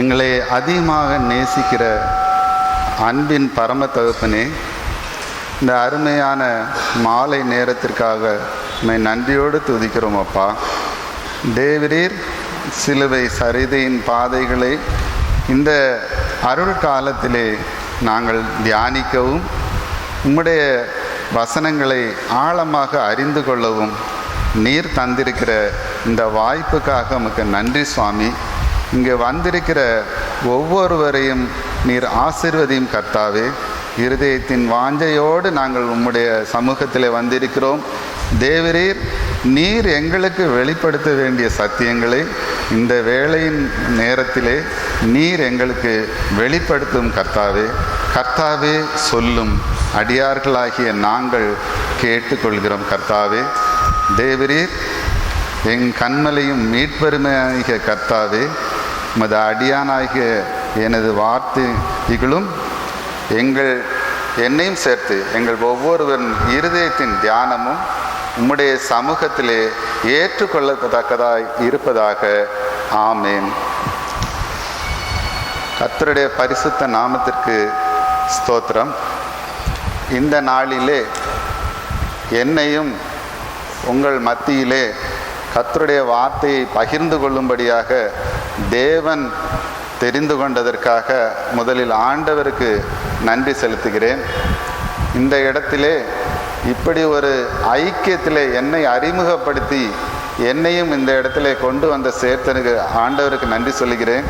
எங்களை அதிகமாக நேசிக்கிற அன்பின் பரம தகப்பனே, இந்த அருமையான மாலை நேரத்திற்காக உம்மை நன்றியோடு துதிக்கிறோம் அப்பா. தேவரீர் சிலுவை சரிதையின் பாதைகளை இந்த அருள் காலத்திலே நாங்கள் தியானிக்கவும் உம்முடைய வசனங்களை ஆழமாக அறிந்து கொள்ளவும் நீர் தந்திருக்கிற இந்த வாய்ப்புக்காக உமக்கு நன்றி சுவாமி. இங்கே வந்திருக்கிற ஒவ்வொருவரையும் நீர் ஆசீர்வதியும் கர்த்தாவே. இருதயத்தின் வாஞ்சையோடு நாங்கள் உம்முடைய சமூகத்தில் வந்திருக்கிறோம். தேவரீர் நீர் எங்களுக்கு வெளிப்படுத்த வேண்டிய சத்தியங்களை இந்த வேளையின் நேரத்திலே நீர் எங்களுக்கு வெளிப்படுத்தும் கர்த்தாவே. கர்த்தாவே சொல்லும் அடியார்களாகிய நாங்கள் கேட்டுக்கொள்கிறோம் கர்த்தாவே. தேவரீர் என் கண்மலையும் மீட்பெருமையாகிய கர்த்தாவே, உமது அடியானாகிய எனது வார்த்தைகளும் என்னையும் சேர்த்து எங்கள் ஒவ்வொருவரின் இருதயத்தின் தியானமும் உம்முடைய சமூகத்திலே ஏற்றுக்கொள்ளத்தக்கதாய் இருப்பதாக. ஆமேன். கர்த்தருடைய பரிசுத்த நாமத்திற்கு ஸ்தோத்திரம். இந்த நாளிலே என்னையும் உங்கள் மத்தியிலே கர்த்தருடைய வார்த்தையை பகிர்ந்து கொள்ளும்படியாக தேவன் தெரிந்து கொண்டதற்காக முதலில் ஆண்டவருக்கு நன்றி செலுத்துகிறேன். இந்த இடத்திலே இப்படி ஒரு ஐக்கியத்திலே என்னை அறிமுகப்படுத்தி என்னையும் இந்த இடத்திலே கொண்டு வந்த சேர்த்தனுக்கு ஆண்டவருக்கு நன்றி சொல்லுகிறேன்.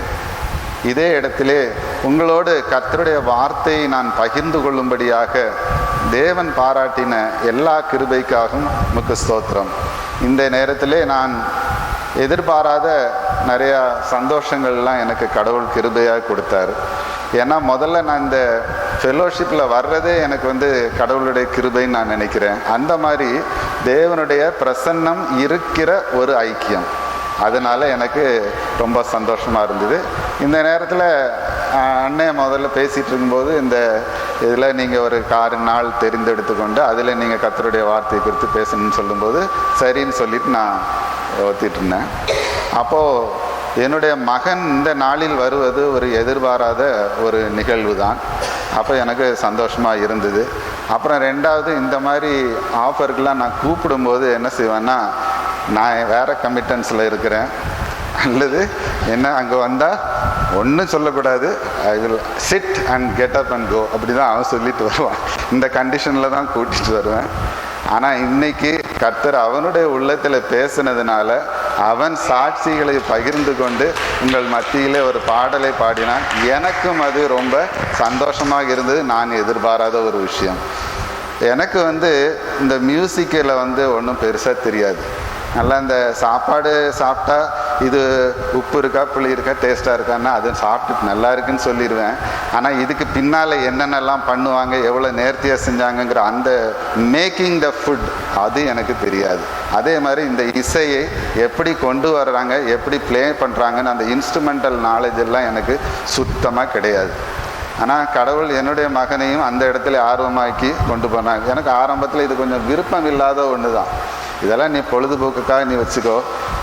இதே இடத்திலே உங்களோடு கர்த்தருடைய வார்த்தையை நான் பகிர்ந்து கொள்ளும்படியாக தேவன் பாராட்டின எல்லா கிருபைக்காகவும் உமக்கு ஸ்தோத்திரம். இந்த நேரத்திலே நான் எதிர்பாராத நிறையா சந்தோஷங்கள்லாம் எனக்கு கடவுள் கிருபையாக கொடுத்தாரு. ஏன்னா முதல்ல நான் இந்த ஃபெலோஷிப்பில் வர்றதே எனக்கு கடவுளுடைய கிருபைன்னு நான் நினைக்கிறேன். அந்த மாதிரி தேவனுடைய பிரசன்னம் இருக்கிற ஒரு ஐக்கியம், அதனால் எனக்கு ரொம்ப சந்தோஷமாக இருந்தது. இந்த நேரத்தில் அண்ணன் முதல்ல பேசிகிட்டு இருக்கும்போது இந்த இதில் நீங்கள் ஒரு 6 நாள் தெரிந்தெடுத்து கொண்டு அதில் நீங்கள் கர்த்தருடைய வார்த்தையை குறித்து பேசணும்னு சொல்லும்போது சரின்னு சொல்லிட்டு நான் ஒத்திட்டு இருந்தேன். அப்போது என்னுடைய மகன் இந்த நாளில் வருவது ஒரு எதிர்பாராத ஒரு நிகழ்வு தான். அப்போ எனக்கு சந்தோஷமாக இருந்தது. அப்புறம் ரெண்டாவது, இந்த மாதிரி ஆஃபருக்கெலாம் நான் கூப்பிடும்போது என்ன செய்வேன்னா, நான் வேறு கமிட்டன்ஸில் இருக்கிறேன் அல்லது என்ன அங்கே வந்தால் ஒன்றும் சொல்லக்கூடாது, I will sit and get up and go, அப்படி தான் அவன் சொல்லிட்டு வருவான். இந்த கண்டிஷனில் தான் கூட்டிகிட்டு வருவேன். ஆனால் இன்னைக்கு கர்த்தர் அவனுடைய உள்ளத்தில் பேசினதுனால அவன் சாட்சிகளை பகிர்ந்து கொண்டு உங்கள் மத்தியிலே ஒரு பாடலை பாடினான். எனக்கும் அது ரொம்ப சந்தோஷமாக இருந்தது. நான் எதிர்பாராத ஒரு விஷயம். எனக்கு இந்த மியூசிக்கில் ஒன்றும் பெருசாக தெரியாது. நல்லா இந்த சாப்பாடு சாப்பிட்டா இது உப்பு இருக்கா புளி இருக்கா டேஸ்ட்டாக இருக்கான்னா அது சாப்பிட்டு நல்லா இருக்குன்னு சொல்லிடுவேன். ஆனால் இதுக்கு பின்னால் என்னென்னலாம் பண்ணுவாங்க, எவ்வளோ நேர்த்தியாக செஞ்சாங்கங்கிற அந்த மேக்கிங் த ஃபுட் அது எனக்கு தெரியாது. அதே மாதிரி இந்த இசையை எப்படி கொண்டு வர்றாங்க, எப்படி ப்ளே பண்ணுறாங்கன்னு அந்த இன்ஸ்ட்ருமெண்டல் நாலேஜ் எல்லாம் எனக்கு சுத்தமாக கிடையாது. ஆனால் கடவுள் என்னுடைய மகனையும் அந்த இடத்துல ஆர்வமாக்கி கொண்டு போனாங்க. எனக்கு ஆரம்பத்தில் இது கொஞ்சம் விருப்பம் இல்லாத ஒன்று தான். இதெல்லாம் நீ பொழுதுபோக்குக்காக நீ வச்சுக்கோ,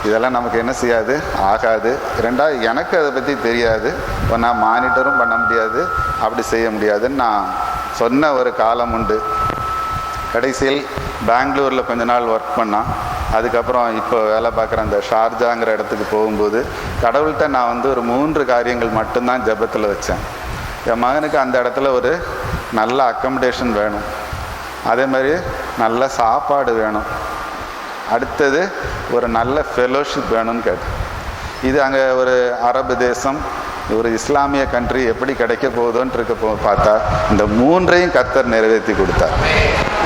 இதெல்லாம் நமக்கு என்ன செய்யாது, ஆகாது. ரெண்டாவது, எனக்கு அதை பற்றி தெரியாது, நான் மானிட்டரும் பண்ண முடியாது, அப்படி செய்ய முடியாதுன்னு நான் சொன்ன ஒரு காலம் உண்டு. கடைசியில் பெங்களூரில் கொஞ்ச நாள் ஒர்க் பண்ணான். அதுக்கப்புறம் இப்போ வேலை பார்க்குற அந்த ஷார்ஜாங்கிற இடத்துக்கு போகும்போது கடவுள்கிட்ட நான் ஒரு 3 காரியங்கள் மட்டும்தான் ஜெபத்தில் வச்சேன். என் மகனுக்கு அந்த இடத்துல ஒரு நல்ல அக்கமடேஷன் வேணும், அதே மாதிரி நல்ல சாப்பாடு வேணும், அடுத்தது ஒரு நல்ல ஃபெலோஷிப் வேணும்னு கேட்டேன். இது அங்கே ஒரு அரபு தேசம், ஒரு இஸ்லாமிய கண்ட்ரி எப்படி கிடைக்க போகுதோன்ட்டு பார்த்தா இந்த 3ஐயும் கர்த்தர் நிறைவேற்றி கொடுத்தார்.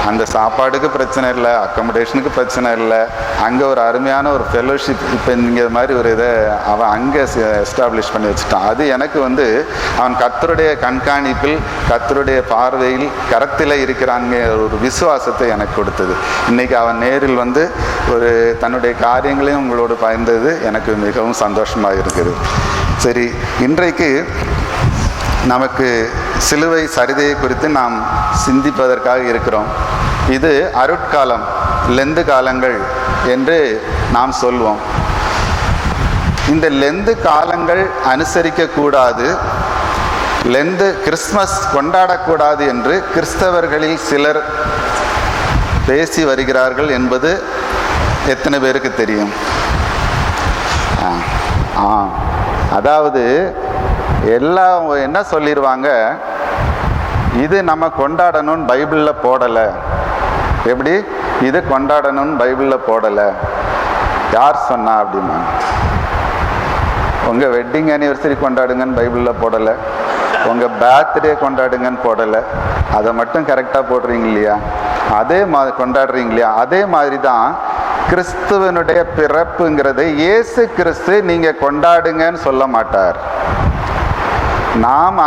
அந்த சாப்பாடுக்கு பிரச்சனை இல்லை, அக்கமடேஷனுக்கு பிரச்சனை இல்லை, அங்கே ஒரு அருமையான ஒரு ஃபெலோஷிப் இப்போ இங்கே மாதிரி ஒரு இதை அவன் அங்கே எஸ்டாப்ளிஷ் பண்ணி வச்சுட்டான். அது எனக்கு அவன் கர்த்தருடைய கண்காணிப்பில் கர்த்தருடைய பார்வையில் கரத்தில் இருக்கிறாங்க ஒரு விசுவாசத்தை எனக்கு கொடுத்தது. இன்றைக்கி அவன் நேரில் ஒரு தன்னுடைய காரியங்களையும் உங்களோடு பகிர்ந்தது எனக்கு மிகவும் சந்தோஷமாக இருக்குது. சரி, இன்றைக்கு நமக்கு சிலுவை சரிதையை குறித்து நாம் சிந்திப்பதற்காக இருக்கிறோம். இது அருட்காலம், லெந்து காலங்கள் என்று நாம் சொல்வோம். இந்த லெந்து காலங்கள் அனுசரிக்கக்கூடாது, லெந்து கிறிஸ்மஸ் கொண்டாடக்கூடாது என்று கிறிஸ்தவர்களில் சிலர் பேசி வருகிறார்கள் என்பது எத்தனை பேருக்கு தெரியும்? அதாவது எல்லாம் என்ன சொல்லிடுவாங்க, இது நம்ம கொண்டாடணும்னு பைபிளில் போடலை. எப்படி? இது கொண்டாடணும்னு பைபிளில் போடலை. யார் சொன்னா அப்படின்னா, உங்கள் வெட்டிங் ஆனிவர்சரி கொண்டாடுங்கன்னு பைபிளில் போடலை, உங்கள் பர்த்டே கொண்டாடுங்கன்னு போடலை. அதை மட்டும் கரெக்டாக போடுறீங்க இல்லையா? அதே மாதிரி கொண்டாடுறீங்க இல்லையா? அதே மாதிரி தான் கிறிஸ்துவனுடைய பிறப்புங்கிறதை இயேசு கிறிஸ்து நீங்கள் கொண்டாடுங்கன்னு சொல்ல மாட்டார். நாம்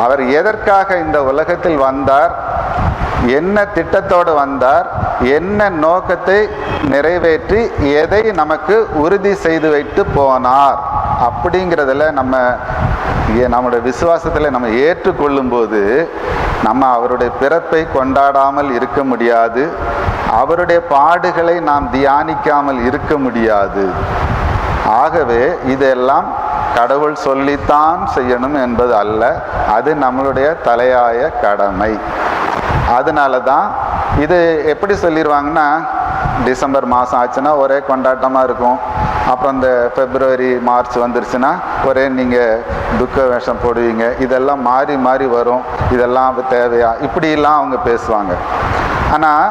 அவர் எதற்காக இந்த உலகத்தில் வந்தார், என்ன திட்டத்தோடு வந்தார், என்ன நோக்கத்தை நிறைவேற்றி எதை நமக்கு உறுதி செய்து வைத்து போனார் அப்படிங்கிறதுல நம்முடைய விசுவாசத்தில் நம்ம ஏற்றுக்கொள்ளும் போது நம்ம அவருடைய பிறப்பை கொண்டாடாமல் இருக்க முடியாது, அவருடைய பாடுகளை நாம் தியானிக்காமல் இருக்க முடியாது. ஆகவே இதெல்லாம் கடவுள் சொல்லித்தான் செய்யணும் என்பது அல்ல, அது நம்மளுடைய தலையாய கடமை. அதனால தான் இது எப்படி சொல்லிடுவாங்கன்னா, டிசம்பர் மாதம் ஆச்சுன்னா ஒரே கொண்டாட்டமாக இருக்கும். அப்புறம் இந்த பிப்ரவரி மார்ச் வந்துருச்சுன்னா ஒரே நீங்கள் துக்க வேஷம் போடுவீங்க. இதெல்லாம் மாறி மாறி வரும். இதெல்லாம் தேவையா? இப்படிலாம் அவங்க பேசுவாங்க. ஆனால்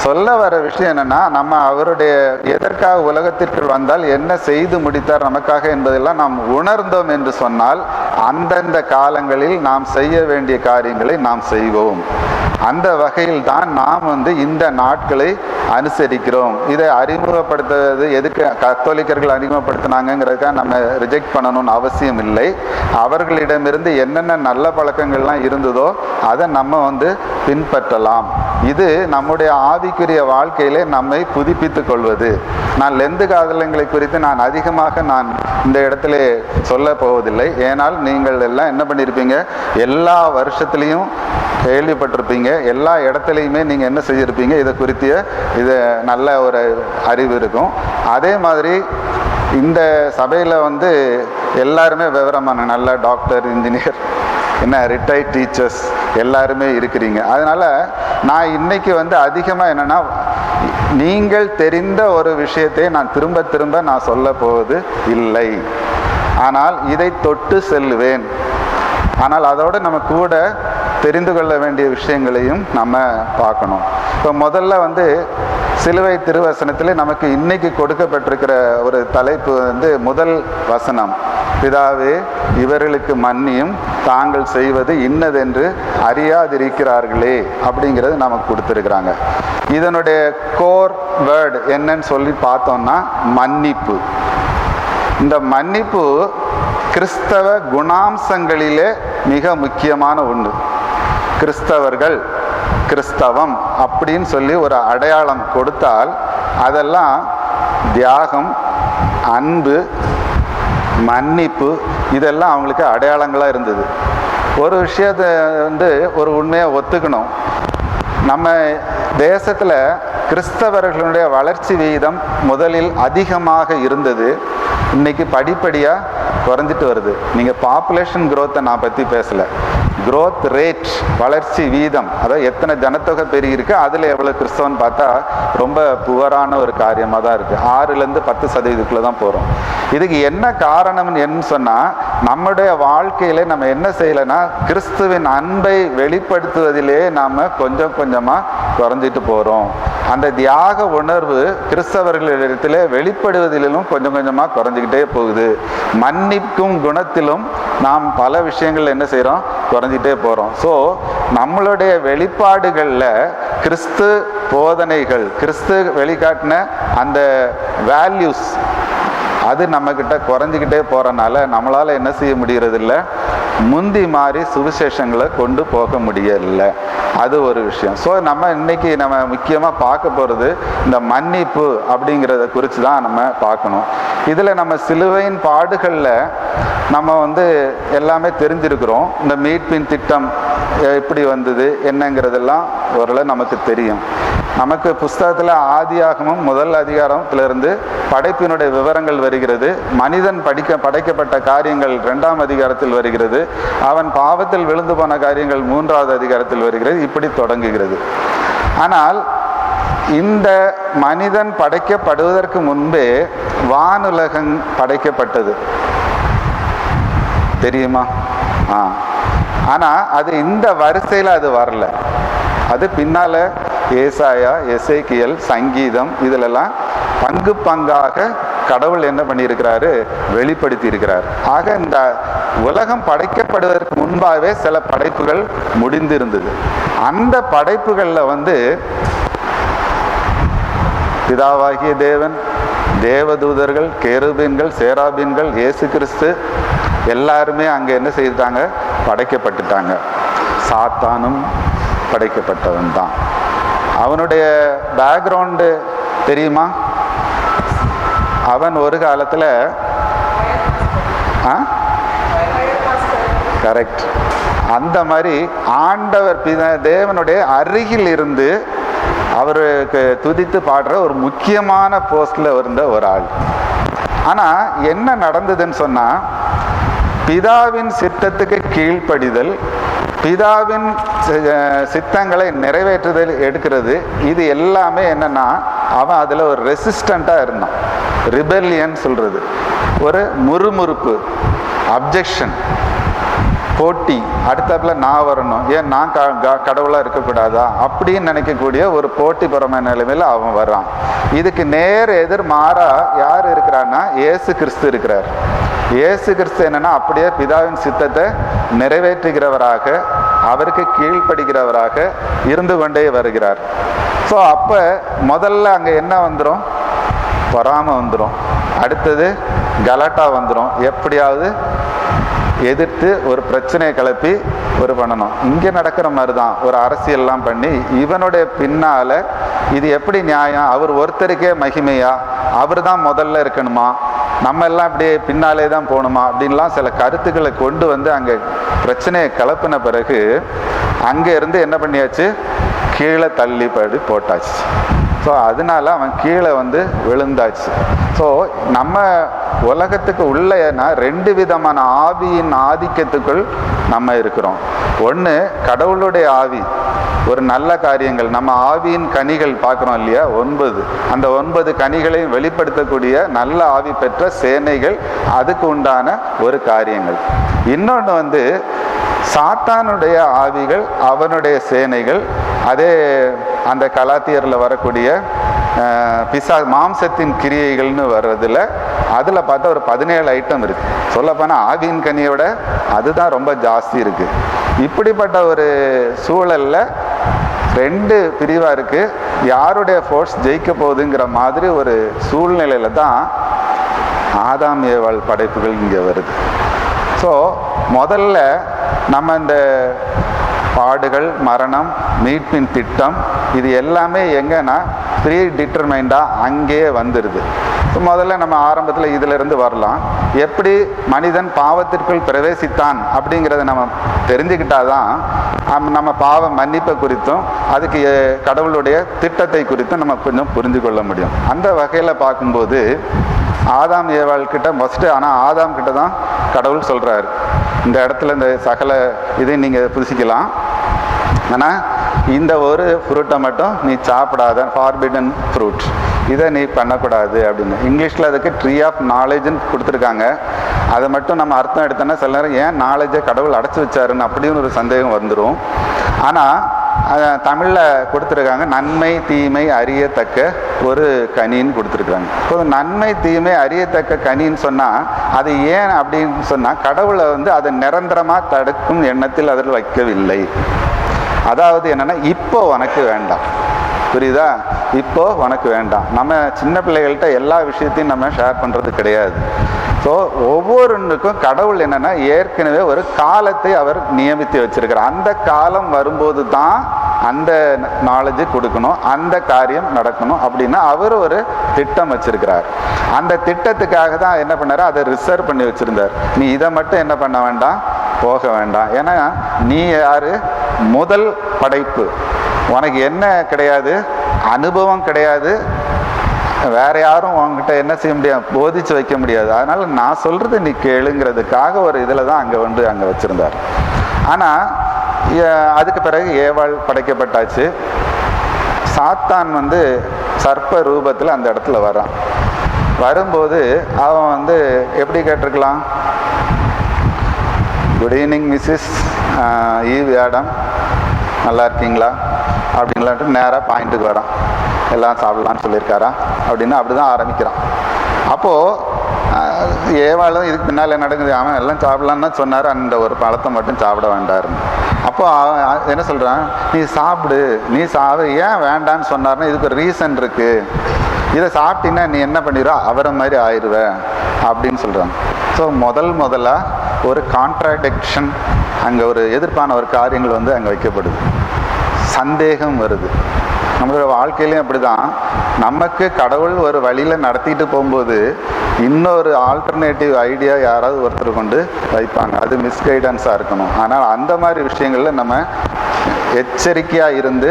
சொல்ல வர விஷயம் என்னென்னா, நம்ம அவருடைய எதற்காக உலகத்திற்கு வந்தால் என்ன செய்து முடித்தார் நமக்காக என்பதெல்லாம் நாம் உணர்ந்தோம் என்று சொன்னால் அந்தந்த காலங்களில் நாம் செய்ய வேண்டிய காரியங்களை நாம் செய்வோம். அந்த வகையில் தான் நாம் இந்த நாட்களை அனுசரிக்கிறோம். இதை அறிமுகப்படுத்துவது எதுக்கு கத்தோலிக்கர்கள் அறிமுகப்படுத்தினாங்கிறதுக்காக நம்ம ரிஜெக்ட் பண்ணணும்னு அவசியம் இல்லை. அவர்களிடமிருந்து என்னென்ன நல்ல பழக்கங்கள்லாம் இருந்ததோ அதை நம்ம பின்பற்றலாம். இது நம்முடைய ஆவிக்குரிய வாழ்க்கையிலே நம்மை புதுப்பித்து கொள்வது. நான் லெந்து காதலங்களை குறித்து நான் அதிகமாக இந்த இடத்துல சொல்ல போவதில்லை. ஏனால் நீங்கள் எல்லாம் என்ன பண்ணியிருப்பீங்க, எல்லா வருஷத்துலேயும் கேள்விப்பட்டிருப்பீங்க, எல்லா இடத்துலையுமே நீங்கள் என்ன செய்திருப்பீங்க, இதை குறித்து இது நல்ல ஒரு அறிவு இருக்கும். அதே மாதிரி இந்த சபையில் எல்லாருமே விவரமான நல்ல டாக்டர், இன்ஜினியர், ரிட்டையர்ட் டீச்சர்ஸ் எல்லாருமே இருக்கிறீங்க. அதனால் நான் இன்னைக்கு அதிகமாக என்னென்னா, நீங்கள் தெரிந்த ஒரு விஷயத்தை நான் திரும்ப திரும்ப நான் சொல்ல போவது இல்லை. ஆனால் இதை தொட்டு செல்லுவேன். ஆனால் அதோடு நம்ம கூட தெரிந்து கொள்ள வேண்டிய விஷயங்களையும் நம்ம பார்க்கணும். இப்போ முதல்ல சிலுவை திருவசனத்தில் நமக்கு இன்னைக்கு கொடுக்கப்பட்டிருக்கிற ஒரு தலைப்பு முதல் வசனம், பிதாவே இவர்களுக்கு மன்னியும், தாங்கள் செய்வது இன்னதென்று அறியாதிருக்கிறார்களே அப்படிங்கிறது நமக்கு கொடுத்துருக்குறாங்க. இதனுடைய கோர் வேர்டு என்னன்னு சொல்லி பார்த்தோம்னா மன்னிப்பு. இந்த மன்னிப்பு கிறிஸ்தவ குணாம்சங்களிலே மிக முக்கியமான ஒன்று. கிறிஸ்தவர்கள், கிறிஸ்தவம் அப்படின்னு சொல்லி ஒரு அடையாளம் கொடுத்தால் அதெல்லாம் தியாகம், அன்பு, மன்னிப்பு, இதெல்லாம் அவங்களுக்கு அடையாளங்களாக இருந்தது. ஒரு விஷயத்தை ஒரு உண்மையை ஒத்துக்கணும். நம்ம தேசத்தில் கிறிஸ்தவர்களுடைய வளர்ச்சி வீதம் முதலில் அதிகமாக இருந்தது. இன்னைக்கு படிப்படியாக குறைஞ்சிட்டு வருது. நீங்கள் பாப்புலேஷன் growth-ஐ நான் பற்றி பேசலை, growth rate, வளர்ச்சி வீதம், அதாவது எத்தனை ஜனத்தொகை பெருகிருக்கு, அதில் எவ்வளோ கிறிஸ்தவன் பார்த்தா ரொம்ப புவரான ஒரு காரியமாக தான் இருக்குது. 6-10% தான் போகிறோம். இதுக்கு என்ன காரணம்னு என்ன சொன்னால், நம்முடைய வாழ்க்கையில் நம்ம என்ன செய்யலைன்னா, கிறிஸ்துவின் அன்பை வெளிப்படுத்துவதிலே நாம் கொஞ்சம் கொஞ்சமாக குறைஞ்சிட்டு போகிறோம். அந்த தியாக உணர்வு கிறிஸ்தவர்களிடத்தில் வெளிப்படுவதிலும் கொஞ்சம் கொஞ்சமாக குறைஞ்சிக்கிட்டே போகுது. மன்னிக்கும் குணத்திலும் நாம் பல விஷயங்கள் என்ன செய்கிறோம், குறைஞ்சிட்டே போகிறோம். ஸோ நம்மளுடைய வெளிப்பாடுகளில் கிறிஸ்து போதனைகள், கிறிஸ்து வெளிக்காட்டின அந்த வேல்யூஸ் அது நம்மக்கிட்ட குறைஞ்சிக்கிட்டே போகிறனால நம்மளால் என்ன செய்ய முடியறதில்ல, முந்தி மாதிரி சுவிசேஷங்களை கொண்டு போக முடியலை. அது ஒரு விஷயம். ஸோ நம்ம இன்னைக்கு நம்ம முக்கியமாக பார்க்க போகிறது இந்த மன்னிப்பு அப்படிங்கிறத குறித்து தான் நம்ம பார்க்கணும். இதில் நம்ம சிலுவையின் பாடுகளில் நம்ம எல்லாமே தெரிஞ்சிருக்கிறோம். இந்த மீட்பின் திட்டம் எப்படி வந்தது என்னங்கிறதெல்லாம் ஓரளவு நமக்கு தெரியும். நமக்கு புஸ்தகத்தில் ஆதியாகமம் முதல் அதிகாரத்திலிருந்து படைப்பினுடைய விவரங்கள் வருகிறது. மனிதன் படைக்கப்பட்ட காரியங்கள் 2ஆம் அதிகாரத்தில் வருகிறது. அவன் பாவத்தில் விழுந்து போன காரியங்கள் 3வது அதிகாரத்தில் வருகிறது. இப்படி தொடங்குகிறது. ஆனால் இந்த மனிதன் படைக்கப்படுவதற்கு முன்பே வானுலகம் படைக்கப்பட்டது, தெரியுமா? ஆனால் அது இந்த வரிசையில் அது வரல. அது பின்னால ஏசாயா, எசேக்கியல், சங்கீதம் இதிலெல்லாம் பங்கு பங்காக கடவுள் என்ன பண்ணியிருக்கிறாரு, வெளிப்படுத்தி இருக்கிறார். ஆக இந்த உலகம் படைக்கப்படுவதற்கு முன்பாகவே சில படைப்புகள் முடிந்திருந்தது. அந்த படைப்புகளில் பிதாவாகிய தேவன், தேவதூதர்கள், கேருபீன்கள், சேராபீன்கள், இயேசு கிறிஸ்து எல்லாருமே அங்கே என்ன செய்தாங்க, படைக்கப்பட்டுட்டாங்க. சாத்தானும் படைக்கப்பட்டவன் தான். அவனுடைய பேக்ரவுண்டு தெரியுமா? அவன் ஒரு காலத்தில் கரெக்ட், அந்த மாதிரி ஆண்டவர் தேவனுடைய அருகில் இருந்து அவருக்கு துதித்து பாடுற ஒரு முக்கியமான போஸ்டில் இருந்த ஒரு ஆள். ஆனால் என்ன நடந்ததுன்னு சொன்னால், பிதாவின் சித்தத்துக்கு கீழ்ப்படிதல், பிதாவின் சித்தங்களை நிறைவேற்றுதல் எடுக்கிறது, இது எல்லாமே என்னன்னா அவன் அதில் ஒரு ரெசிஸ்டண்ட்டாக இருந்தான். ரிபெல்லியன் சொல்கிறது, ஒரு முறுமுறுப்பு, அப்ஜெக்ஷன், போட்டி, அடுத்தாப்புல நான் வரணும், ஏன் நான் கடவுளாக இருக்கக்கூடாதா அப்படின்னு நினைக்கக்கூடிய ஒரு போட்டிபுறமான நிலைமையில் அவன் வர்றான். இதுக்கு நேர் எதிர்மாறா யார் இருக்கிறான்னா இயேசு கிறிஸ்து இருக்கிறார். இயேசு கிறிஸ்து என்னன்னா அப்படியே பிதாவின் சித்தத்தை நிறைவேற்றுகிறவராக, அவருக்கு கீழ்ப்படுகிறவராக இருந்து கொண்டே வருகிறார். ஸோ அப்போ முதல்ல அங்கே என்ன வந்துடும், பொறாமை வந்துடும். அடுத்தது கலாட்டா வந்துடும். எப்படியாவது எதிர்த்து ஒரு பிரச்சனையை கிளப்பி ஒரு பண்ணணும். இங்கே நடக்கிற மாதிரி தான் ஒரு அரசியல்லாம் பண்ணி இவனுடைய பின்னால் இது எப்படி நியாயம், அவர் ஒருத்தருக்கே மகிமையா, அவர் தான் முதல்ல இருக்கணுமா, நம்ம எல்லாம் இப்படியே பின்னாலே தான் போகணுமா அப்படின்லாம் சில கருத்துக்களை கொண்டு அங்கே பிரச்சனையை கிளப்பின பிறகு அங்கே இருந்து என்ன பண்ணியாச்சு, கீழே தள்ளிப்படி போட்டாச்சு. ஸோ அதனால அவன் கீழே விழுந்தாச்சு. ஸோ நம்ம உலகத்துக்கு உள்ளேனா 2 விதமான ஆவியின் ஆதிக்கத்துக்குள் நம்ம இருக்கிறோம். ஒன்று கடவுளுடைய ஆவி, ஒரு நல்ல காரியங்கள், நம்ம ஆவியின் கனிகள் பார்க்குறோம் இல்லையா, 9, அந்த 9 கனிகளையும் வெளிப்படுத்தக்கூடிய நல்ல ஆவி பெற்ற சேனைகள், அதுக்கு உண்டான ஒரு காரியங்கள். இன்னொன்று சாத்தானுடைய ஆவிகள், அவனுடைய சேனைகள். அதே அந்த கலாத்தியரில் வரக்கூடிய மாம்சத்தின் கிரியைகள்னு வர்றதுல அதில் பார்த்தா ஒரு 17 ஐட்டம் இருக்குது. சொல்லப்போனால் ஆவியின் கனியோட அதுதான் ரொம்ப ஜாஸ்தி இருக்குது. இப்படிப்பட்ட ஒரு சூழலில் 2 பிரிவாக இருக்குது. யாருடைய ஃபோர்ஸ் ஜெயிக்க போகுதுங்கிற மாதிரி ஒரு சூழ்நிலையில் தான் ஆதாம் ஏவாள் படைப்புகள் இங்கே வருது. ஸோ முதல்ல நம்ம இந்த பாடுகள், மரணம், மீட்பின் திட்டம், இது எல்லாமே எங்கன்னா ப்ரீ டிட்டர்மைண்டாக அங்கேயே வந்துடுது. முதல்ல நம்ம ஆரம்பத்தில் இதிலிருந்து வரலாம். எப்படி மனிதன் பாவத்திற்குள் பிரவேசித்தான் அப்படிங்கிறத நம்ம தெரிஞ்சுக்கிட்டாதான் நம்ம பாவ மன்னிப்பை குறித்தும் அதுக்கு கடவுளுடைய திட்டத்தை குறித்தும் நம்ம கொஞ்சம் புரிஞ்சு கொள்ள முடியும். அந்த வகையில் பார்க்கும்போது ஆதாம் ஏவாள் கிட்ட ஃபஸ்ட்டு, ஆனால் ஆதாம் கிட்ட தான் கடவுள் சொல்கிறாரு, இந்த இடத்துல இந்த சகல இதை நீங்கள் புதுசிக்கலாம், ஆனால் இந்த ஒரு ஃப்ரூட்டை மட்டும் நீ சாப்பிடாத, ஃபார்பிடன் ஃப்ரூட், இதை நீ பண்ணக்கூடாது அப்படின்னு. இங்கிலீஷில் அதுக்கு ட்ரீ ஆஃப் நாலேஜுன்னு கொடுத்துருக்காங்க. அதை மட்டும் நம்ம அர்த்தம் எடுத்தோன்னா சில நேரம் ஏன் நாலேஜை கடவுள் அடைச்சி வச்சாருன்னு அப்படின்னு ஒரு சந்தேகம் வந்துடும். ஆனால் தமிழில் கொடுத்துருக்காங்க நன்மை தீமை அறியத்தக்க ஒரு கனின்னு கொடுத்துருக்காங்க. இப்போ நன்மை தீமை அறியத்தக்க கனின்னு சொன்னால் அது ஏன் அப்படின்னு சொன்னால் கடவுளை அதை நிரந்தரமாக தடுக்கும் எண்ணத்தில் அதில் வைக்கவில்லை. அதாவது என்னென்னா, இப்போ உனக்கு வேண்டாம், புரியுதா, இப்போ உனக்கு வேண்டாம். நம்ம சின்ன பிள்ளைகள்கிட்ட எல்லா விஷயத்தையும் நம்ம ஷேர் பண்ணுறது கிடையாது. ஸோ ஒவ்வொருக்கும் கடவுள் என்னென்னா ஏற்கனவே ஒரு காலத்தை அவர் நியமித்து வச்சிருக்கிறார். அந்த காலம் வரும்போது தான் அந்த நாலேஜ் கொடுக்கணும், அந்த காரியம் நடக்கணும் அப்படின்னு அவர் ஒரு திட்டம் வச்சிருக்கிறார். அந்த திட்டத்துக்காக தான் என்ன பண்ணார், அதை ரிசர்வ் பண்ணி வச்சிருந்தார். நீ இதை மட்டும் என்ன பண்ண வேண்டாம், போக வேண்டாம். ஏன்னா நீ யாரு, முதல் படைப்பு, உனக்கு என்ன கிடையாது, அனுபவம் கிடையாது, வேற யாரும் உங்ககிட்ட என்ன செய்ய முடியாது, போதிச்சு வைக்க முடியாது. அதனால நான் சொல்றது நீ கேளுங்கிறதுக்காக ஒரு இதில் தான் அங்கே வச்சிருந்தார். ஆனால் அதுக்கு பிறகு ஏவாள் படைக்கப்பட்டாச்சு. சாத்தான் சர்ப்ப ரூபத்தில் அந்த இடத்துல வரான். வரும்போது அவன் எப்படி கேட்டிருக்கலாம், good evening Mrs Eve Adam, நல்லா இருக்கீங்களா அப்படின்லான்ட்டு நேராக பாயிண்ட்டுக்கு வரான். எல்லாம் சாப்பிடலான்னு சொல்லியிருக்காரா அப்படின்னு அப்படி தான் ஆரம்பிக்கிறான். அப்போது ஏவாளும் இதுக்கு பின்னால் நடக்குது, அவன் எல்லாம் சாப்பிடலான்னு தான் சொன்னார், அந்த ஒரு பழத்தை மட்டும் சாப்பிட வேண்டாருன்னு. அப்போ அவன் என்ன சொல்கிறான், நீ சாப்பிடு, ஏன் வேண்டான்னு சொன்னார்னா இதுக்கு ஒரு ரீசன் இருக்குது, இதை சாப்பிட்டீங்கன்னா நீ என்ன பண்ணிடுவா, அவரை மாதிரி ஆயிடுவ அப்படின்னு சொல்கிறாங்க. ஸோ முதலாக ஒரு கான்ட்ராடிக்ஷன், அங்கே ஒரு எதிர்ப்பான ஒரு காரியங்கள் அங்கே வைக்கப்படுது. சந்தேகம் வருது. நம்மளோட வாழ்க்கையிலையும் அப்படி தான். நமக்கு கடவுள் ஒரு வழியில் நடத்திட்டு போகும்போது இன்னொரு ஆல்டர்னேட்டிவ் ஐடியா யாராவது ஒருத்தர் கொண்டு வைப்பாங்க. அது மிஸ்கைடன்ஸாக இருக்கணும். ஆனால் அந்த மாதிரி விஷயங்களில் நம்ம எச்சரிக்கையாக இருந்து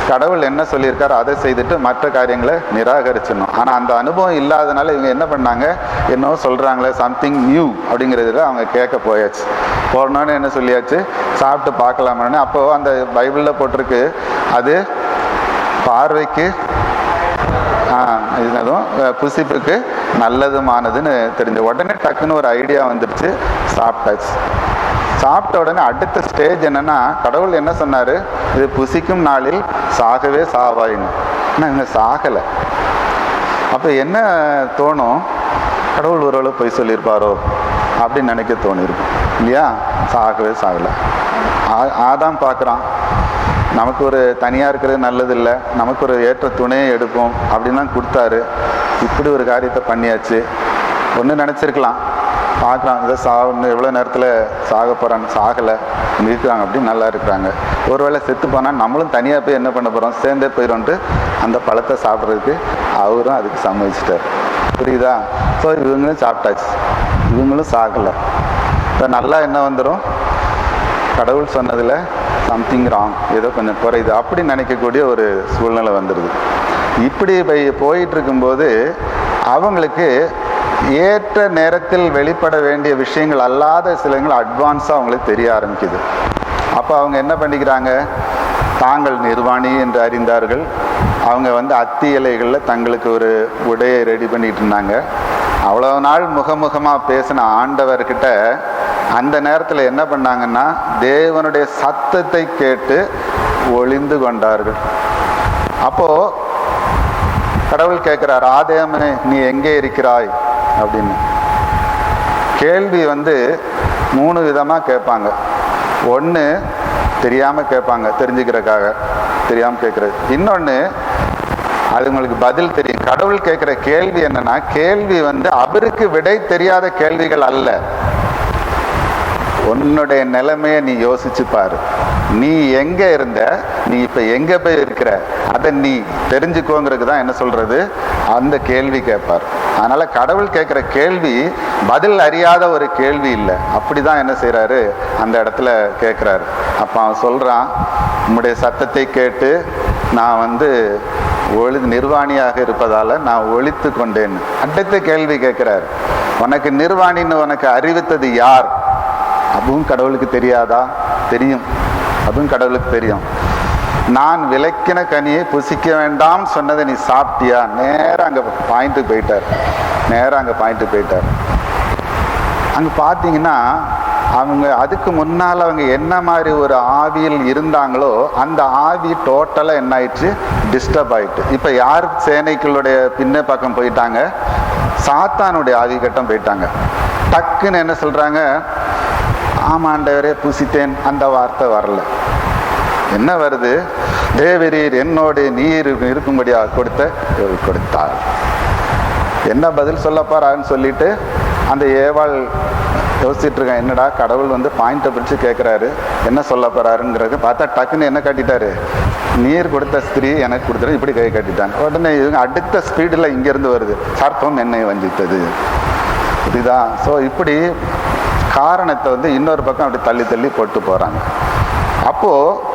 கடவுள் என்ன சொல்லியிருக்காரோ அதை செய்துட்டு மற்ற காரியங்களை நிராகரிச்சிடணும். ஆனால் அந்த அனுபவம் இல்லாதனால இவங்க என்ன பண்ணாங்க, என்னவோ சொல்கிறாங்களே சம்திங் நியூ அப்படிங்கிறதுல அவங்க கேட்க போயாச்சு. போனோன்னு என்ன சொல்லியாச்சு, சாப்பிட்டு பார்க்கலாமான்னு. அப்போது அந்த பைபிளில் போட்டிருக்கு, அது பார்வைக்கு இதுவும் புசிப்புக்கு நல்லதுமானதுன்னு தெரிஞ்ச உடனே டக்குன்னு ஒரு ஐடியா வந்துடுச்சு, சாப்பிட்டாச்சு. சாப்பிட்ட உடனே அடுத்த ஸ்டேஜ் என்னன்னா, கடவுள் என்ன சொன்னார், இது புசிக்கும் நாளில் சாகவே சாவாயின்னு. ஆனால் இவங்க சாகலை. அப்போ என்ன தோணும், கடவுள் ஒருவேளை பொய் சொல்லியிருப்பாரோ அப்படின்னு நினைக்க தோணியிருக்கும் இல்லையா. சாகவே சாகலை. ஆதாம் பார்க்குறான், நமக்கு ஒரு தனியாக இருக்கிறது நல்லதில்லை, நமக்கு ஒரு ஏற்ற துணையை எடுப்போம் அப்படின்லாம் கொடுத்தாரு. இப்படி ஒரு காரியத்தை பண்ணியாச்சு. ஒன்று நினச்சிருக்கலாம், பார்க்குறான் இதை எவ்வளோ நேரத்தில் சாக போகிறாங்க, சாகலை, இருக்கிறாங்க அப்படின்னு நல்லா இருக்கிறாங்க. ஒருவேளை செத்து போனால் நம்மளும் தனியாக போய் என்ன பண்ண போகிறோம், சேர்ந்தே போயிடும்ட்டு அந்த பழத்தை சாப்பிட்றதுக்கு அவரும் அதுக்கு சம்மதிச்சிட்டார். புரியுதா. ஸோ இவங்களும் சாப்பிட்டாச்சு, இவங்களும் சாகலை. இப்போ நல்லா என்ன வந்துடும், கடவுள் சொன்னதில் சம்திங் ராங், ஏதோ கொஞ்சம் குறையுது அப்படி நினைக்கக்கூடிய ஒரு சூழ்நிலை வந்துடுது. இப்படி போயிட்டு இருக்கும்போது அவங்களுக்கு ஏற்ற நேரத்தில் வெளிப்பட வேண்டிய விஷயங்கள் அல்லாத சிலங்கள் அட்வான்ஸாக அவங்களுக்கு தெரிய ஆரம்பிக்குது. அப்போ அவங்க என்ன பண்ணிக்கிறாங்க, தாங்கள் நிர்வாணி என்று அறிந்தார்கள். அவங்க அத்தி இலைகளில் தங்களுக்கு ஒரு உடையை ரெடி பண்ணிட்டு இருந்தாங்க. அவ்வளோ நாள் முகமுகமாக பேசின ஆண்டவர்கிட்ட அந்த நேரத்தில் என்ன பண்ணாங்கன்னா, தேவனுடைய சத்தத்தை கேட்டு ஒளிந்து கொண்டார்கள். அப்போது கடவுள் கேட்குறார், ஆதேமே நீ எங்கே இருக்கிறாய் அப்படின்னு. கேள்வி 3 விதமாக கேட்பாங்க. ஒன்று தெரியாமல் கேட்பாங்க, தெரிஞ்சுக்கிறதுக்காக தெரியாமல் கேட்குறது. இன்னொன்று அது உங்களுக்கு பதில் தெரியும். கடவுள் கேட்குற கேள்வி என்னன்னா, கேள்வி அவருக்கு விடை தெரியாத கேள்விகள் அல்ல. உன்னுடைய நிலைமையை நீ யோசிச்சு பாரு, நீ எங்க இருந்த, நீ இப்ப எங்க போய் இருக்கிற, அதை நீ தெரிஞ்சுக்கோங்கிறது தான் என்ன சொல்றது, அந்த கேள்வி கேட்பார். அதனால கடவுள் கேட்குற கேள்வி பதில் அறியாத ஒரு கேள்வி இல்லை. அப்படிதான் என்ன செய்யறாரு, அந்த இடத்துல கேட்குறாரு. அப்ப அவன் சொல்றான், உன்னுடைய சத்தத்தை கேட்டு நான் நிர்வாணியாக இருப்பதால நான் ஒழித்து கொண்டேன். அடுத்த கேள்வி கேட்கிறார், உனக்கு நிர்வாணின்னு உனக்கு அறிவித்தது யார்? அதுவும் கடவுளுக்கு தெரியாதா? தெரியும், அதுவும் கடவுளுக்கு தெரியும். நான் விலக்கின கனியை புசிக்க வேண்டாம் சொன்னதை நீ சாப்பிட்டியா? நேராக அங்கே பாயிண்ட்டுக்கு போயிட்டார். அங்கே பார்த்தீங்கன்னா அவங்க அதுக்கு முன்னால் அவங்க என்ன மாதிரி ஒரு ஆவியில் இருந்தாங்களோ அந்த ஆவி டோட்டலாக என்ன ஆயிடுச்சு, டிஸ்டர்ப் ஆயிட்டு. இப்போ யார் சேனைகளுடைய பின்ன பக்கம் போயிட்டாங்க, சாத்தானுடைய ஆவி கட்டம் போயிட்டாங்க. டக்குன்னு என்ன சொல்கிறாங்க, ஆமாண்டவரே புசித்தேன், அந்த வார்த்தை வரல. என்ன வருது, தேவரீர் என்னோடு நீர் இருக்கும்படியாக கொடுத்தார். என்ன பதில் சொல்ல போறான்னு சொல்லிட்டு அந்த ஏவாள் யோசிச்சுட்டு இருக்கான். என்னடா கடவுள் பாயிண்ட்டை பிடிச்சு கேட்குறாரு, என்ன சொல்ல போறாருங்கிறது பார்த்தா டக்குன்னு என்ன காட்டிட்டாரு, நீர் கொடுத்த ஸ்திரீ எனக்கு கொடுத்துரு, இப்படி கை காட்டிட்டாங்க. உடனே இவங்க அடுத்த ஸ்பீடில் இங்கேருந்து வருது, சர்ப்பம் என்னை வஞ்சித்தது. இதுதான். ஸோ இப்படி காரணத்தை இன்னொரு பக்கம் அப்படி தள்ளி போட்டு போகிறாங்க. அப்போது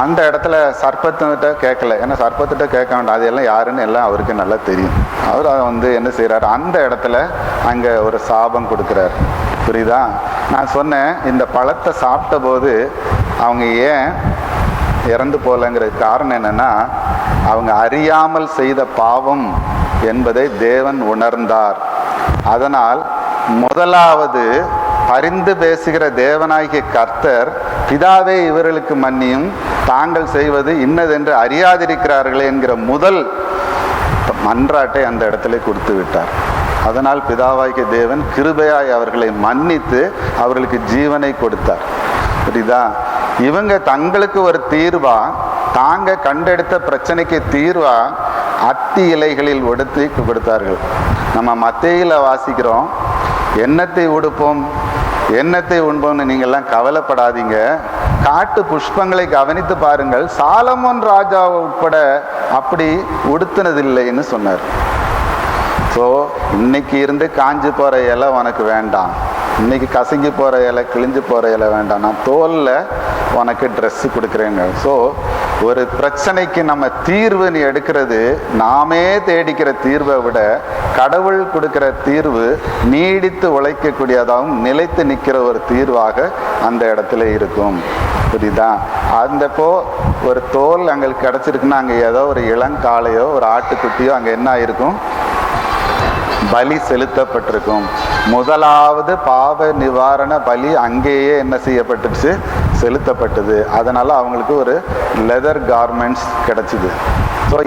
அந்த இடத்துல சர்ப்பத்திட்ட கேட்கல, ஏன்னா சர்ப்பத்திட்ட கேட்க வேண்டாம், அது எல்லாம் யாருன்னு எல்லாம் அவருக்கு நல்லா தெரியும். அவர் அதை என்ன செய்கிறார், அந்த இடத்துல அங்கே ஒரு சாபம் கொடுக்குறார். புரியுதா? நான் சொன்னேன், இந்த பழத்தை சாப்பிட்ட போது அவங்க ஏன் இறந்து போகலங்கிறது காரணம் என்னன்னா, அவங்க அறியாமல் செய்த பாவம் என்பதை தேவன் உணர்ந்தார். அதனால் முதலாவது பரிந்து பேசுகிற தேவனாகிய கர்த்தர், பிதாவே இவர்களுக்கு மன்னியும், தாங்கள் செய்வது இன்னதென்று அறியாதிருக்கிறார்களே என்கிற முதல் மன்றாட்டை அந்த இடத்துல கொடுத்து விட்டார். அதனால் பிதாவாகிய தேவன் கிருபையாய் அவர்களை மன்னித்து அவர்களுக்கு ஜீவனை கொடுத்தார். புரியுதா? இவங்க தங்களுக்கு ஒரு தீர்வா, தாங்க கண்டெடுத்த பிரச்சனைக்கு தீர்வா அத்தி இலைகளில் ஒடுத்தி கொடுத்தார்கள். நம்ம மத்தேயில வாசிக்கிறோம், எண்ணத்தை உடுப்போம் எண்ணத்தை உண்போம்னு நீங்கள்லாம் கவலைப்படாதீங்க, காட்டு புஷ்பங்களை கவனித்து பாருங்கள், சாலமோன் ராஜா உட்பட அப்படி உடுத்தினதில்லைன்னு சொன்னார். ஸோ இன்னைக்கு இருந்து காஞ்சி போகிற இலை உனக்கு வேண்டாம், இன்னைக்கு கசங்கி போகிற இலை கிழிஞ்சு போகிற இலை வேண்டாம், நான் தோலில் உனக்கு ட்ரெஸ்ஸு கொடுக்குறேங்க. ஸோ ஒரு பிரச்சனைக்கு நம்ம தீர்வுன்னு எடுக்கிறது, நாமே தேடிக்கிற தீர்வை விட கடவுள் கொடுக்கிற தீர்வு நீடித்து உழைக்கக்கூடியதாகவும் நிலைத்து நிற்கிற ஒரு தீர்வாக அந்த இடத்துல இருக்கும். புரியுதா? அந்தப்போ ஒரு தோல் அங்கே கிடச்சிருக்குன்னா அங்கே ஏதோ ஒரு இளங்காளையோ ஒரு ஆட்டுக்குட்டியோ அங்கே என்ன ஆயிருக்கும், பலி செலுத்தப்பட்டிருக்கும். முதலாவது பாவ நிவாரண பலி அங்கேயே என்ன செய்யப்பட்டுச்சு, செலுத்தப்பட்டது. அதனால அவங்களுக்கு ஒரு லெதர் கார்மெண்ட்ஸ் கிடைச்சிது. ஸோ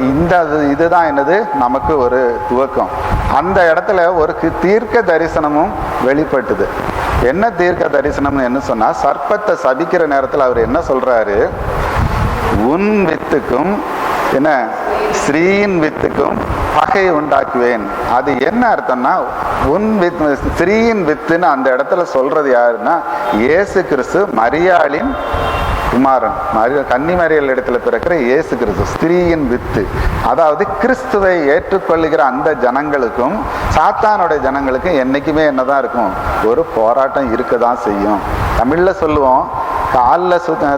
இதுதான் என்னது, நமக்கு ஒரு துவக்கம். அந்த இடத்துல ஒரு தீர்க்க தரிசனமும் வெளிப்பட்டுது. என்ன தீர்க்க தரிசனம்னு என்ன சொன்னா, சர்ப்பத்தை சபிக்கிற நேரத்தில் அவர் என்ன சொல்றாரு, உன் வித்துக்கும் என்ன ஸ்ரீயின் வித்துக்கும் பகை உண்டாக்குவேன். அது என்ன அர்த்தம்னா, உன் வித் ஸ்ரீயின் வித்துன்னு அந்த இடத்துல சொல்றது யாருன்னா, இயேசு கிறிஸ்து, மரியாளின் குமாரன், கன்னிமரியாள் இடத்துல பிறக்கிற இயேசு கிறிஸ்து, ஸ்திரீயின் வித்து. அதாவது கிறிஸ்துவை ஏற்றுக்கொள்ளுகிற அந்த ஜனங்களுக்கும் சாத்தானுடைய ஜனங்களுக்கும் என்னைக்குமே என்னதான் இருக்கும், ஒரு போராட்டம் இருக்க தான் செய்யும். தமிழ்ல சொல்லுவோம், காலில் சுத்தின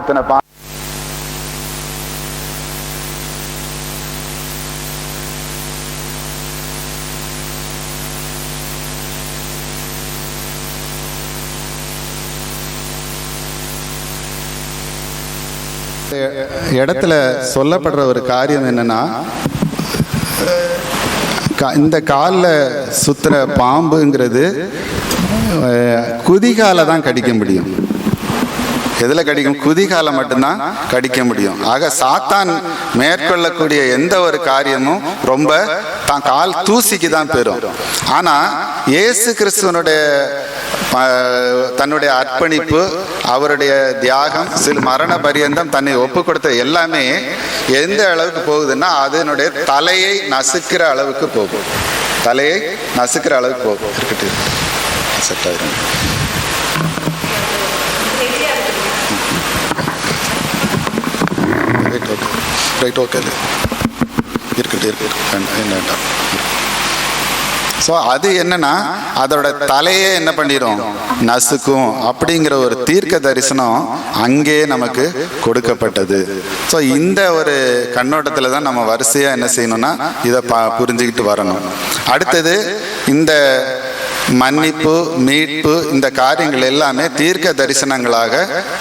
இடத்துல சொல்லப்படுற ஒரு காரியம் என்னன்னா, இந்த காலில் சுத்துற பாம்புங்கிறது குதிகால தான் கடிக்க முடியும். எதில் கடிக்கும்? குதிகாலம் மட்டும்தான் கடிக்க முடியும். ஆக சாத்தான் மேற்கொள்ளக்கூடிய எந்த ஒரு காரியமும் ரொம்ப தான் கால் தூசிக்கு தான் பெறும். ஆனால் இயேசு கிறிஸ்துவனுடைய தன்னுடைய அர்ப்பணிப்பு, அவருடைய தியாகம், மரண பரியந்தம் தன்னை ஒப்பு கொடுத்த எல்லாமே எந்த அளவுக்கு போகுதுன்னா, அதனுடைய தலையை நசுக்கிற அளவுக்கு போகும். தலையை நசுக்கிற அளவுக்கு போகும். இருக்கட்டும், செட் ஆயிரும். ரைட், ஓகே, இருக்கட்டும், வேண்டாம். ஸோ அது என்னன்னா, அதோட தலையே என்ன பண்ணிடும், நசுக்கும். அப்படிங்கிற ஒரு தீர்க்க தரிசனம் அங்கே நமக்கு கொடுக்கப்பட்டது. ஸோ இந்த ஒரு கண்ணோட்டத்தில் தான் நம்ம வரிசையாக என்ன செய்யணும்னா இதை புரிஞ்சுக்கிட்டு வரணும். அடுத்தது இந்த மன்னிப்பு, மீட்பு, இந்த காரியங்கள் எல்லாமே தீர்க்க தரிசனங்களாக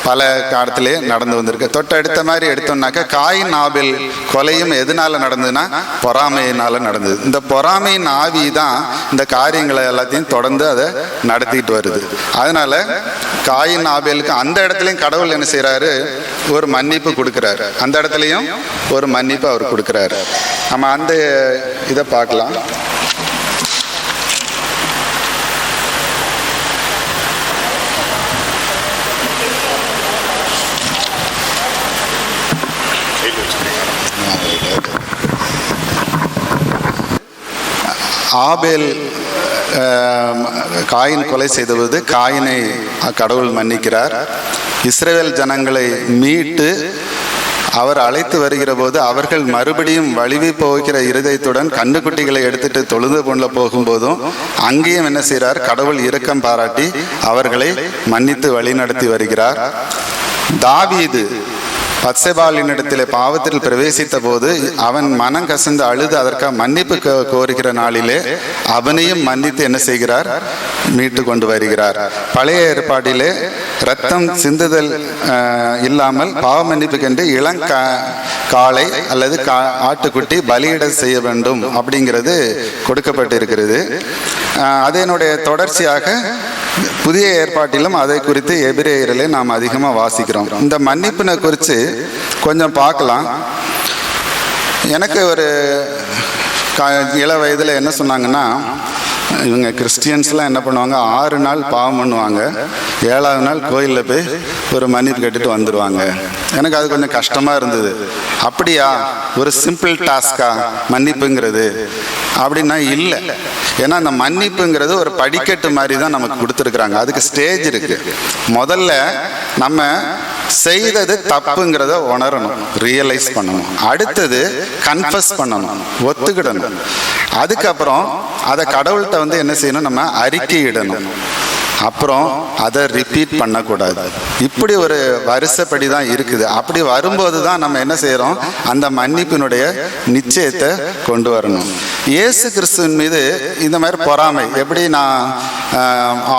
பல காலத்திலே நடந்து வந்திருக்கு. தொட்டடுத்த மாதிரி எடுத்தோம்னாக்க, காயின் ஆபேல் கொலையும் எதனால நடந்ததுன்னா, பொறாமையினால நடந்தது. இந்த பொறாமையின் ஆவி தான் இந்த காரியங்களை எல்லாத்தையும் தொடர்ந்து அதை நடத்திட்டு வருது. அதனால காயின் ஆபேலுக்கு அந்த இடத்துலையும் கடவுள் என்ன செய்யறாரு, ஒரு மன்னிப்பு கொடுக்கிறாரு. அந்த இடத்துலையும் ஒரு மன்னிப்பு அவர் கொடுக்கிறாரு. நம்ம அந்த இதை பார்க்கலாம். ஆபேல் காயின் கொலை செய்தபோது காயினை கடவுள் மன்னிக்கிறார். இஸ்ரவேல் ஜனங்களை மீட்டு அவர் அழைத்து வருகிற போது அவர்கள் மறுபடியும் வலிவி போகிற இருதயத்துடன் கண்ணுக்குட்டிகளை எடுத்துட்டு தொழுது கொள்ள போகும்போதும் அங்கேயும் என்ன செய்கிறார், கடவுள் இரக்கம் பாராட்டி அவர்களை மன்னித்து வழி நடத்தி வருகிறார். தாவீது பத்சேபாளினிடத்திலே பாவத்தில் பிரவேசித்த போது அவன் மனம் கசந்து அழுது அதற்காக மன்னிப்பு கோருகிற நாளிலே அவனையும் மன்னித்து என்ன செய்கிறார்? மீட்டு கொண்டு வருகிறார். பழைய ஏற்பாட்டிலே இரத்தம் சிந்துதல் இல்லாமல் பாவ மன்னிப்புக்கென்று காளை அல்லது ஆட்டுக்குட்டி பலியிட செய்ய வேண்டும் அப்படிங்கிறது கொடுக்கப்பட்டிருக்கிறது. அதனுடைய தொடர்ச்சியாக புதிய ஏற்பாட்டிலும் அதை குறித்து எபிரேயரிலே நாம் அதிகமாக வாசிக்கிறோம். இந்த மன்னிப்பினை குறித்து கொஞ்சம் பார்க்கலாம். எனக்கு ஒரு இள வயதில் என்ன சொன்னாங்கன்னா, இவங்க கிறிஸ்டியன்ஸ்லாம் என்ன பண்ணுவாங்க, 6 நாள் பாவம் பண்ணுவாங்க, 7ஆவது நாள் கோயிலில் போய் ஒரு மன்னிப்பு கேட்டுட்டு வந்துடுவாங்க. எனக்கு அது கொஞ்சம் கஷ்டமாக இருந்தது. அப்படியா, ஒரு சிம்பிள் டாஸ்கா மன்னிப்புங்கிறது அப்படின்னா இல்லை. ஏன்னா அந்த மன்னிப்புங்கிறது ஒரு படிக்கட்டு மாதிரி தான் நமக்கு கொடுத்துருக்குறாங்க. அதுக்கு ஸ்டேஜ் இருக்கு. முதல்ல நம்ம செய்தது தப்புங்கிறத உணரணும், ரியலைஸ் பண்ணணும். அடுத்தது கன்ஃபஸ் பண்ணணும், ஒத்துக்கிடணும். அதுக்கப்புறம் அதை கடவுள்கிட்ட என்ன செய்யணும், நம்ம அறிக்கையிடணும். அப்புறம் அதை ரிப்பீட் பண்ணக்கூடாது. இப்படி ஒரு வரிசைப்படி தான் இருக்குது. அப்படி வரும்போது தான் நம்ம என்ன செய்கிறோம், அந்த மன்னிப்பினுடைய நிச்சயத்தை கொண்டு வரணும். இயேசு கிறிஸ்துவின் மீது இந்த மாதிரி பொறாமை, எப்படி நான்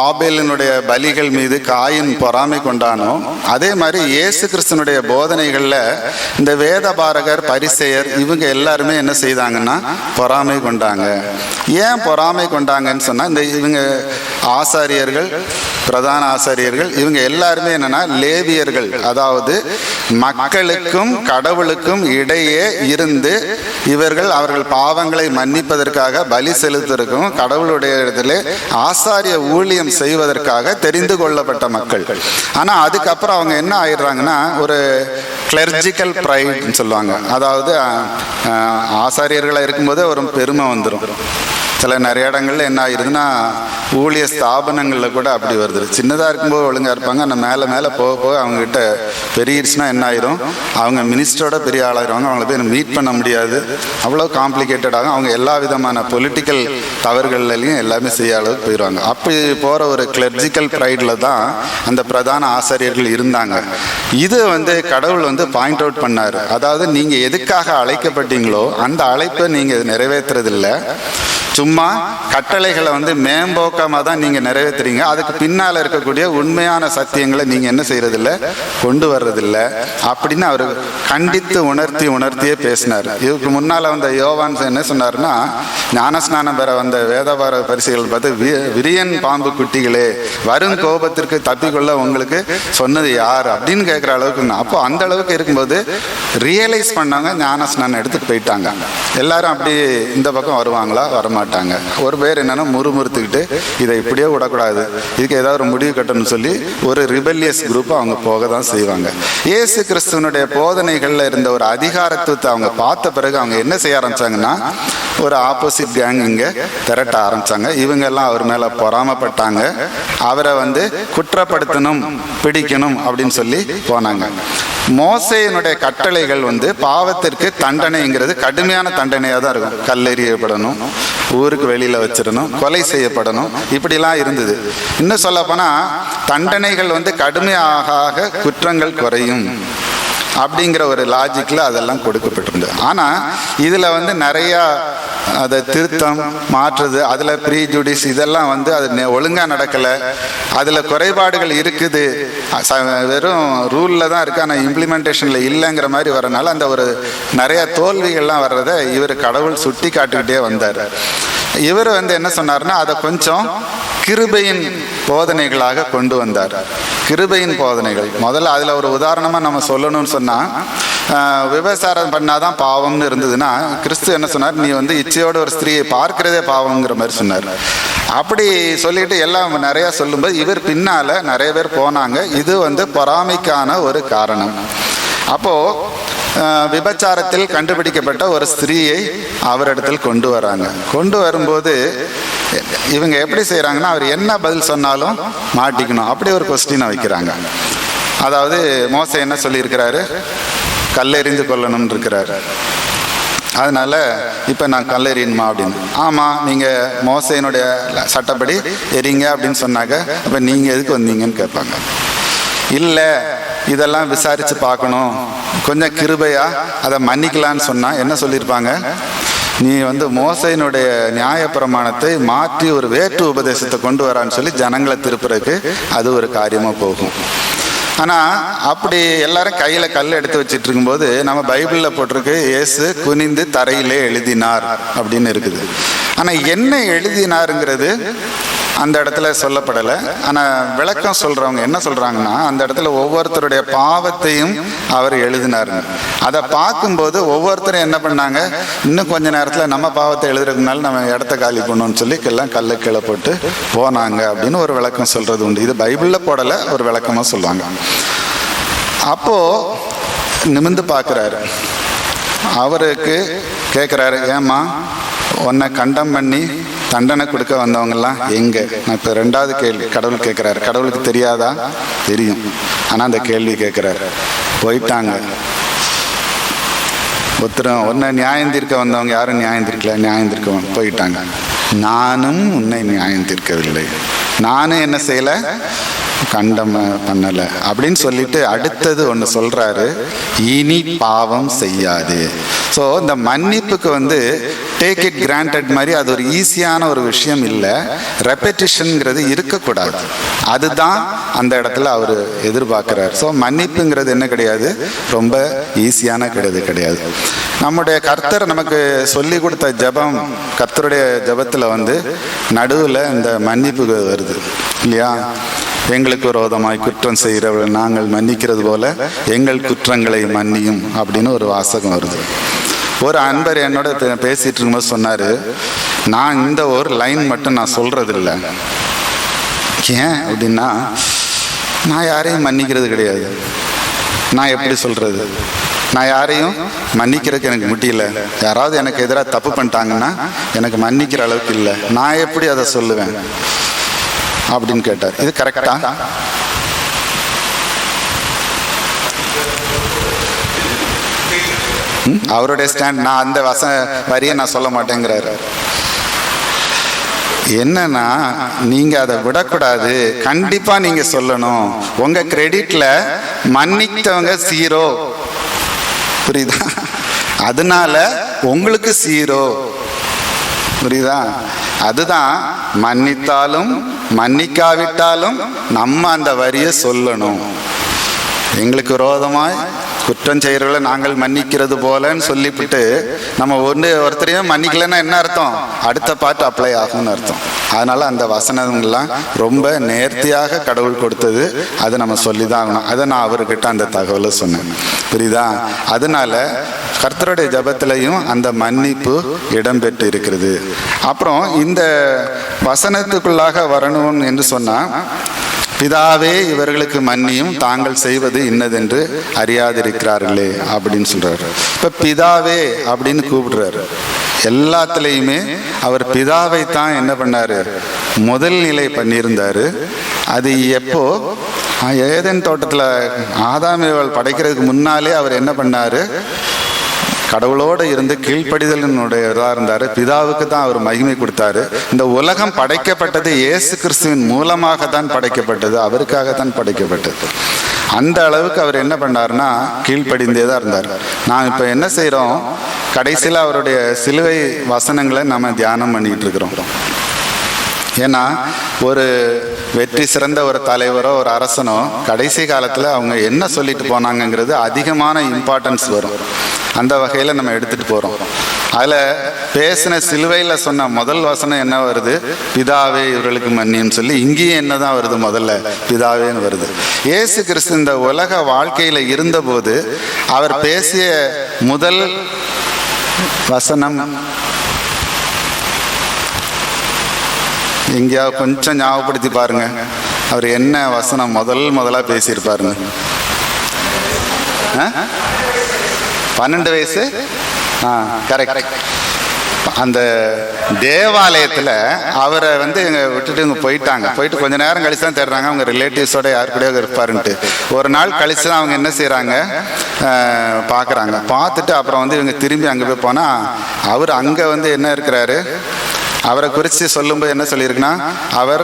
ஆபேலினுடைய பலிகள் மீது காயின் பொறாமை கொண்டானோ, அதே மாதிரி இயேசு கிறிஸ்துவனுடைய போதனைகளில் இந்த வேதபாரகர், பரிசேயர் இவங்க எல்லாருமே என்ன செய்தாங்கன்னா பொறாமை கொண்டாங்க. ஏன் பொறாமை கொண்டாங்கன்னு சொன்னால், இவங்க ஆசாரியர்கள், பிரதான ஆசாரியர்கள், இவங்க எல்லாருமே என்னன்னா லேவியர்கள். அதாவது மக்களுக்கும் கடவுளுக்கும் இடையே இருந்து அவர்கள் பாவங்களை மன்னிப்பதற்காக பலி செலுத்துவதற்கும் கடவுளுடைய இடத்துல ஆசாரிய ஊழியம் செய்வதற்காக தெரிந்து கொள்ளப்பட்ட மக்கள். ஆனா அதுக்கப்புறம் அவங்க என்ன ஆயிடுறாங்கன்னா, ஒரு கிளர்ஜிக்கல் ப்ரைட்னு சொல்லுவாங்க. அதாவது ஆசாரியர்களாக இருக்கும்போதே ஒரு பெருமை வந்துடும். நிறைய இடங்கள்ல என்ன ஆயிருதுன்னா, ஊழிய ஸ்தாபனங்களில் கூட அப்படி வருது. சின்னதாக இருக்கும்போது ஒழுங்காக இருப்பாங்க, ஆனால் மேலே மேலே போக போக அவங்ககிட்ட பெரியச்சுன்னா என்ன ஆயிரும், அவங்க மினிஸ்டரோட பெரிய ஆளாயிருவாங்க. அவங்கள போய் மீட் பண்ண முடியாது, அவ்வளோ காம்ப்ளிகேட்டட் ஆகும். அவங்க எல்லா விதமான பொலிட்டிக்கல் தவறுகள்லையும் எல்லாமே செய்ய அளவுக்கு போயிடுவாங்க. அப்படி போகிற ஒரு கிளர்ஜிக்கல் ப்ரைடில் தான் அந்த பிரதான ஆசிரியர்கள் இருந்தாங்க. இது கடவுள் பாயிண்ட் அவுட் பண்ணார். அதாவது நீங்கள் எதுக்காக அழைக்கப்பட்டீங்களோ அந்த அழைப்பை நீங்கள் நிறைவேற்றுறதில்லை, சும்மா கட்டளைகளை மேம்போக்கமாக தான் நீங்கள் நிறைவேற்றுறீங்க. அதுக்கு பின்னால் இருக்கக்கூடிய உண்மையான சத்தியங்களை நீங்கள் என்ன செய்யறதில்ல, கொண்டு வர்றதில்லை அப்படின்னு அவர் கண்டித்து உணர்த்தியே பேசினார். இதுக்கு முன்னால் யோவான் என்ன சொன்னார்னா, ஞானஸ்நானம் பெற வந்த வேதபார பரிசுகள் பார்த்து, விரியன் பாம்பு குட்டிகளே, வரும் கோபத்திற்கு தப்பிக்கொள்ள உங்களுக்கு சொன்னது யார் அப்படின்னு கேட்குற அளவுக்கு. அப்போ அந்த அளவுக்கு இருக்கும்போது ரியலைஸ் பண்ணாங்க, ஞானஸ்நானம் எடுத்துட்டு போயிட்டாங்க. எல்லாரும் அப்படி இந்த பக்கம் வருவாங்களா, வரமாட்டாங்க. ஒரு பேர் என்னன்னா முறுமுறுத்துக்கிட்டு இதை இப்படியே விடக்கூடாது, இதுக்கு ஏதாவது ஒரு முடிவு கட்டணும்னு சொல்லி ஒரு ரிபெல்லியஸ் குரூப் அவங்க போக தான் செய்வாங்க. இயேசு கிறிஸ்துவனுடைய போதனைகள்ல இருந்த ஒரு அதிகாரத்துவத்தை அவங்க பார்த்த பிறகு அவங்க என்ன செய்ய ஆரம்பிச்சாங்கன்னா, ஒரு ஆப்போசிட் கேங் இங்க திரட்ட ஆரம்பிச்சாங்க. இவங்க எல்லாம் அவர் மேல பொறாமப்பட்டாங்க. அவரை குற்றப்படுத்தணும், பிடிக்கணும் அப்படின்னு சொல்லி போனாங்க. மோசேயினுடைய கட்டளைகள் பாவத்திற்கு தண்டனைங்கிறது கடுமையான தண்டனையாக தான் இருக்கும். கல்லெறியப்படணும், ஊருக்கு வெளியில வச்சிடணும், கொலை செய்யப்படணும், இப்படிலாம் இருந்தது. இன்னும் சொல்ல போனா தண்டனைகள் கடுமையாக குற்றங்கள் குறையும் அப்படிங்கிற ஒரு லாஜிக்ல அதெல்லாம் கொடுக்கப்பட்டிருந்தது. ஆனா இதுல நிறைய அதை திருத்தம் மாற்றுறது, அதுல ப்ரீஜுடிஸ் இதெல்லாம் அது ஒழுங்கா நடக்கல, அதுல குறைபாடுகள் இருக்குது, வெறும் ரூல்ல தான் இருக்கு, ஆனா இம்ப்ளிமெண்டேஷன்ல இல்லைங்கிற மாதிரி வரனால அந்த ஒரு நிறைய தோல்விகள்லாம் வர்றதை இவர் கடவுள் சுட்டி காட்டிக்கிட்டே வந்தார். இவர் என்ன சொன்னார்னா, அதை கொஞ்சம் கிருபையின் போதனைகளாக கொண்டு வந்தார். கிருபையின் போதனைகள் முதல்ல அதில் ஒரு உதாரணமாக நம்ம சொல்லணும்னு சொன்னால், விபச்சாரம் பண்ணாதான் பாவம்னு இருந்ததுன்னா கிறிஸ்து என்ன சொன்னார், நீ இச்சையோட ஒரு ஸ்திரீயை பார்க்கிறதே பாவம்ங்கிற மாதிரி சொன்னார். அப்படி சொல்லிட்டு எல்லாம் நிறையா சொல்லும்போது இவர் பின்னால் நிறைய பேர் போனாங்க. இது பொறாமைக்கான ஒரு காரணம். அப்போது விபச்சாரத்தில் கண்டுபிடிக்கப்பட்ட ஒரு ஸ்திரீயை அவரிடத்தில் கொண்டு வராங்க. கொண்டு வரும்போது இவங்க எப்படி செய்கிறாங்கன்னா, அவர் என்ன பதில் சொன்னாலும் மாட்டிக்கணும், அப்படி ஒரு கொஸ்டினை வைக்கிறாங்க. அதாவது மோசே என்ன சொல்லியிருக்கிறாரு, கல்லெறிந்து கொள்ளணும்னு இருக்கிறாரு. அதனால இப்போ நான் கல்லெறியணுமா அப்படின்னு. ஆமாம், நீங்கள் மோசையினுடைய சட்டப்படி எரிங்க அப்படின்னு சொன்னாங்க. அப்போ நீங்கள் எதுக்கு வந்தீங்கன்னு கேட்பாங்க. இல்லை, இதெல்லாம் விசாரித்து பார்க்கணும், கொஞ்சம் கிருபையா அதை மன்னிக்கலான்னு சொன்னால் என்ன சொல்லியிருப்பாங்க? நீ மோசையினுடைய நியாயப்பிரமாணத்தை மாற்றி ஒரு வேற்று உபதேசத்தை கொண்டு வரான்னு சொல்லி ஜனங்களை திருப்புறதுக்கு அது ஒரு காரியமாக போகும். ஆனால் அப்படி எல்லாரும் கையில் கல் எடுத்து வச்சிட்டு இருக்கும்போது நம்ம பைபிளில் போட்டிருக்கு இயேசு குனிந்து தரையிலே எழுதினார் அப்படின்னு இருக்குது. ஆனால் என்ன எழுதினாருங்கிறது அந்த இடத்துல சொல்லப்படலை. ஆனால் விளக்கம் சொல்கிறவங்க என்ன சொல்கிறாங்கன்னா, அந்த இடத்துல ஒவ்வொருத்தருடைய பாவத்தையும் அவர் எழுதினாருங்க. அதை பார்க்கும்போது ஒவ்வொருத்தரும் என்ன பண்ணாங்க, இன்னும் கொஞ்ச நேரத்தில் நம்ம பாவத்தை எழுதுறதுனால நம்ம இடத்த காலி பண்ணணும்னு சொல்லி எல்லாம் கல்லை கீழே போட்டு போனாங்க அப்படின்னு ஒரு விளக்கம் சொல்கிறது உண்டு. இது பைபிளில் போடலை, ஒரு விளக்கமாக சொல்லுவாங்க. அப்போது நிமிர்ந்து பார்க்குறாரு, அவருக்கு கேட்குறாரு, ஏம்மா உன்னை கண்டம் பண்ணி தண்டனை கொடுக்க வந்தவங்கெல்லாம் எங்கே? நான் இப்போ ரெண்டாவது கேள்வி கடவுள் கேட்குறாரு. கடவுளுக்கு தெரியாதா? தெரியும். ஆனால் அந்த கேள்வி கேட்குறாரு. போயிட்டாங்க. ஒருத்தரும் உன்னை நியாயம் தீர்க்க வந்தவங்க யாரும் நியாயம் தீர்க்கல, நியாயம் தீர்க்க போயிட்டாங்க. நானும் உன்னை நியாயம் தீர்க்கவில்லை, நானும் என்ன செய்யலை, கண்டம் பண்ணலை அப்படின்னு சொல்லிட்டு அடுத்தது ஒன்று சொல்றாரு, இனி பாவம் செய்யாது. ஸோ இந்த மன்னிப்புக்கு டேக் இட் கிராண்டட் மாதிரி அது ஒரு ஈஸியான ஒரு விஷயம் இல்லை. ரெப்படிஷன்ங்கிறது இருக்கக்கூடாது. அதுதான் அந்த இடத்துல அவர் எதிர்பார்க்கிறார். ஸோ மன்னிப்புங்கிறது என்ன கிடையாது, ரொம்ப ஈஸியான கிடையாது. நம்முடைய கர்த்தர் நமக்கு சொல்லி கொடுத்த ஜபம், கர்த்தருடைய ஜபத்தில் நடுவில் இந்த மன்னிப்பு வருது இல்லையா? எங்களுக்கு விரோதமாய் குற்றம் செய்கிறவர்கள் நாங்கள் மன்னிக்கிறது போல எங்கள் குற்றங்களை மன்னியும் அப்படின்னு ஒரு வாசகம் வருது. ஒரு அன்பர் என்னோட பேசிட்டு இருக்கும்போது சொன்னார், நான் இந்த ஒரு லைன் மட்டும் நான் சொல்றது இல்லை. ஏன் அப்படின்னா, நான் யாரையும் மன்னிக்கிறது கிடையாது. நான் எப்படி சொல்றது? நான் யாரையும் மன்னிக்கிறதுக்கு எனக்கு முடியல. யாராவது எனக்கு எதிராக தப்பு பண்ணிட்டாங்கன்னா எனக்கு மன்னிக்கிற அளவுக்கு இல்லை. நான் எப்படி அதை சொல்லுவேன் அப்படின்னு கேட்டார். இது கரெக்டா? அவருடைய ஸ்டாண்ட். நான் அந்த வரியை நான் சொல்ல மாட்டேங்கிறாரு. என்னன்னா, நீங்க அதை விடக்கூடாது, கண்டிப்பா நீங்க சொல்லணும். உங்க கிரெடிட்ல மன்னித்தவங்க 0, புரியுதா? அதனால உங்களுக்கு 0, புரியுதா? அதுதான் மன்னித்தாலும் மன்னிக்காவிட்டாலும் நம்ம அந்த வரியை சொல்லணும். எங்களுக்கு விரோதமாய் குற்றம் செய்கிறவர்களை நாங்கள் மன்னிக்கிறது போலன்னு சொல்லிவிட்டு நம்ம ஒருத்தரையும் மன்னிக்கலன்னா என்ன அர்த்தம்? அடுத்த பாட்டு அப்ளை ஆகும்னு அர்த்தம். அதனால அந்த வசனங்கள்லாம் ரொம்ப நேர்த்தியாக கடவுள் கொடுத்தது, அதை நம்ம சொல்லி தான் ஆகணும். அதை நான் அவர்கிட்ட அந்த தகவலை சொன்னேன், புரியுதா? அதனால கர்த்தருடைய ஜபத்திலையும் அந்த மன்னிப்பு இடம்பெற்று இருக்கிறது. அப்புறம் இந்த வசனத்துக்குள்ளாக வரணும் என்று சொன்னால், பிதாவே இவர்களுக்கு மன்னியும், தாங்கள் செய்வது இன்னதென்று அறியாதிருக்கிறார்களே அப்படின்னு சொல்றாரு. இப்ப பிதாவே அப்படின்னு கூப்பிடுறாரு. எல்லாத்துலேயுமே அவர் பிதாவை தான் என்ன பண்ணாரு, முதல் நிலை பண்ணியிருந்தாரு. அது எப்போ? ஏதேன் தோட்டத்தில் ஆதாம் ஏவாள் படைக்கிறதுக்கு முன்னாலே அவர் என்ன பண்ணாரு, கடவுளோடு இருந்து கீழ்ப்படிதலினுடையதாக இருந்தார். பிதாவுக்கு தான் அவர் மகிமை கொடுத்தாரு. இந்த உலகம் படைக்கப்பட்டது இயேசு கிறிஸ்துவின் மூலமாக தான் படைக்கப்பட்டது, அவருக்காகத்தான் படைக்கப்பட்டது. அந்த அளவுக்கு அவர் என்ன பண்ணார்னா கீழ்ப்படிந்தே தான் இருந்தார். நான் இப்போ என்ன செய்கிறோம், கடைசியில் அவருடைய சிலுவை வசனங்களை நம்ம தியானம் பண்ணிட்டு இருக்கிறோம். ஏன்னா ஒரு வெற்றி சிறந்த ஒரு தலைவரோ ஒரு அரசனோ கடைசி காலத்தில் அவங்க என்ன சொல்லிட்டு போனாங்கங்கிறது அதிகமான இம்பார்ட்டன்ஸ் வரும். அந்த வகையில் நம்ம எடுத்துகிட்டு போகிறோம். அதில் பேசின சிலுவையில் சொன்ன முதல் வசனம் என்ன வருது, பிதாவே இவர்களுக்கு மன்னின்னு சொல்லி. இங்கேயும் என்ன தான் வருது, முதல்ல பிதாவேன்னு வருது. இயேசு கிறிஸ்து இந்த உலக வாழ்க்கையில் இருந்தபோது அவர் பேசிய முதல் வசனம் எங்கேயாவது கொஞ்சம் ஞாபகப்படுத்தி பாருங்க, அவர் என்ன வசனம் முதலாக பேசியிருப்பாருங்க? 12 வயசு. கரெக்ட். அந்த தேவாலயத்தில் அவரை விட்டுட்டு இவங்க போயிட்டு கொஞ்ச நேரம் கழிச்சு தான் தேடுறாங்க. அவங்க ரிலேட்டிவ்ஸோட யார் கூடயோ இருப்பாருன்ட்டு. ஒரு நாள் கழிச்சு தான் அவங்க என்ன செய்கிறாங்க, பார்க்குறாங்க. பார்த்துட்டு அப்புறம் இவங்க திரும்பி அங்கே போய் போனால் அவர் அங்கே என்ன இருக்கிறாரு, அவரை குறித்து சொல்லும்போது என்ன சொல்லியிருக்குன்னா, அவர்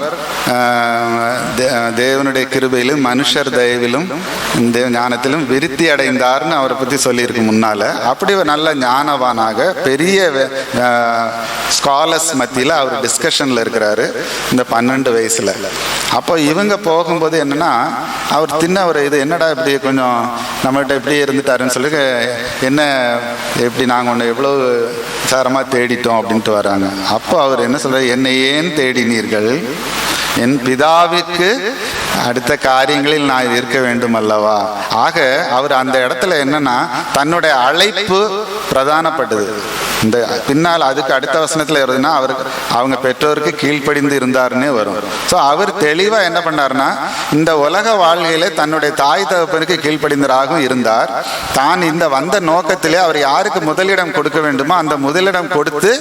தேவனுடைய கிருபையிலும் மனுஷர் தயவிலும் ஞானத்திலும் விருத்தி அடைந்தார்னு அவரை பற்றி சொல்லியிருக்கு முன்னால. அப்படி ஒரு நல்ல ஞானவானாக பெரிய ஸ்காலர்ஸ் மத்தியில் அவர் டிஸ்கஷனில் இருக்கிறாரு இந்த 12 வயசுல. அப்போ இவங்க போகும்போது என்னன்னா, அவர் ஒரு இது என்னடா இப்படி கொஞ்சம் நம்மகிட்ட இப்படி இருந்துட்டாருன்னு சொல்லி, என்ன எப்படி நாங்கள் ஒன்று எவ்வளோ சாரமாக தேடிட்டோம் அப்படின்ட்டு வராங்க. அப்போ அவர் என்ன சொல்றாரு, என்னை ஏன் தேடினீர்கள், என் பிதாவிற்கு அடுத்த காரியங்களில் நான் இருக்க வேண்டும் அல்லவா. ஆக அவர் அந்த இடத்துல என்னன்னா, தன்னுடைய அழைப்பு பிரதானப்பட்டது. இந்த பின்னால் அதுக்கு அடுத்த வசனத்தில் வருதுன்னா, அவங்க பெற்றோருக்கு கீழ்ப்படிந்து இருந்தாருன்னே வரும். ஸோ அவர் தெளிவாக என்ன பண்ணார்னா, இந்த உலக வாழ்க்கையில தன்னுடைய தாய் தகப்பனுக்கு கீழ்ப்படிந்தராகவும் இருந்தார். தான் இந்த வந்த நோக்கத்திலே அவர் யாருக்கு முதலிடம் கொடுக்க வேண்டுமோ அந்த முதலிடம் கொடுத்து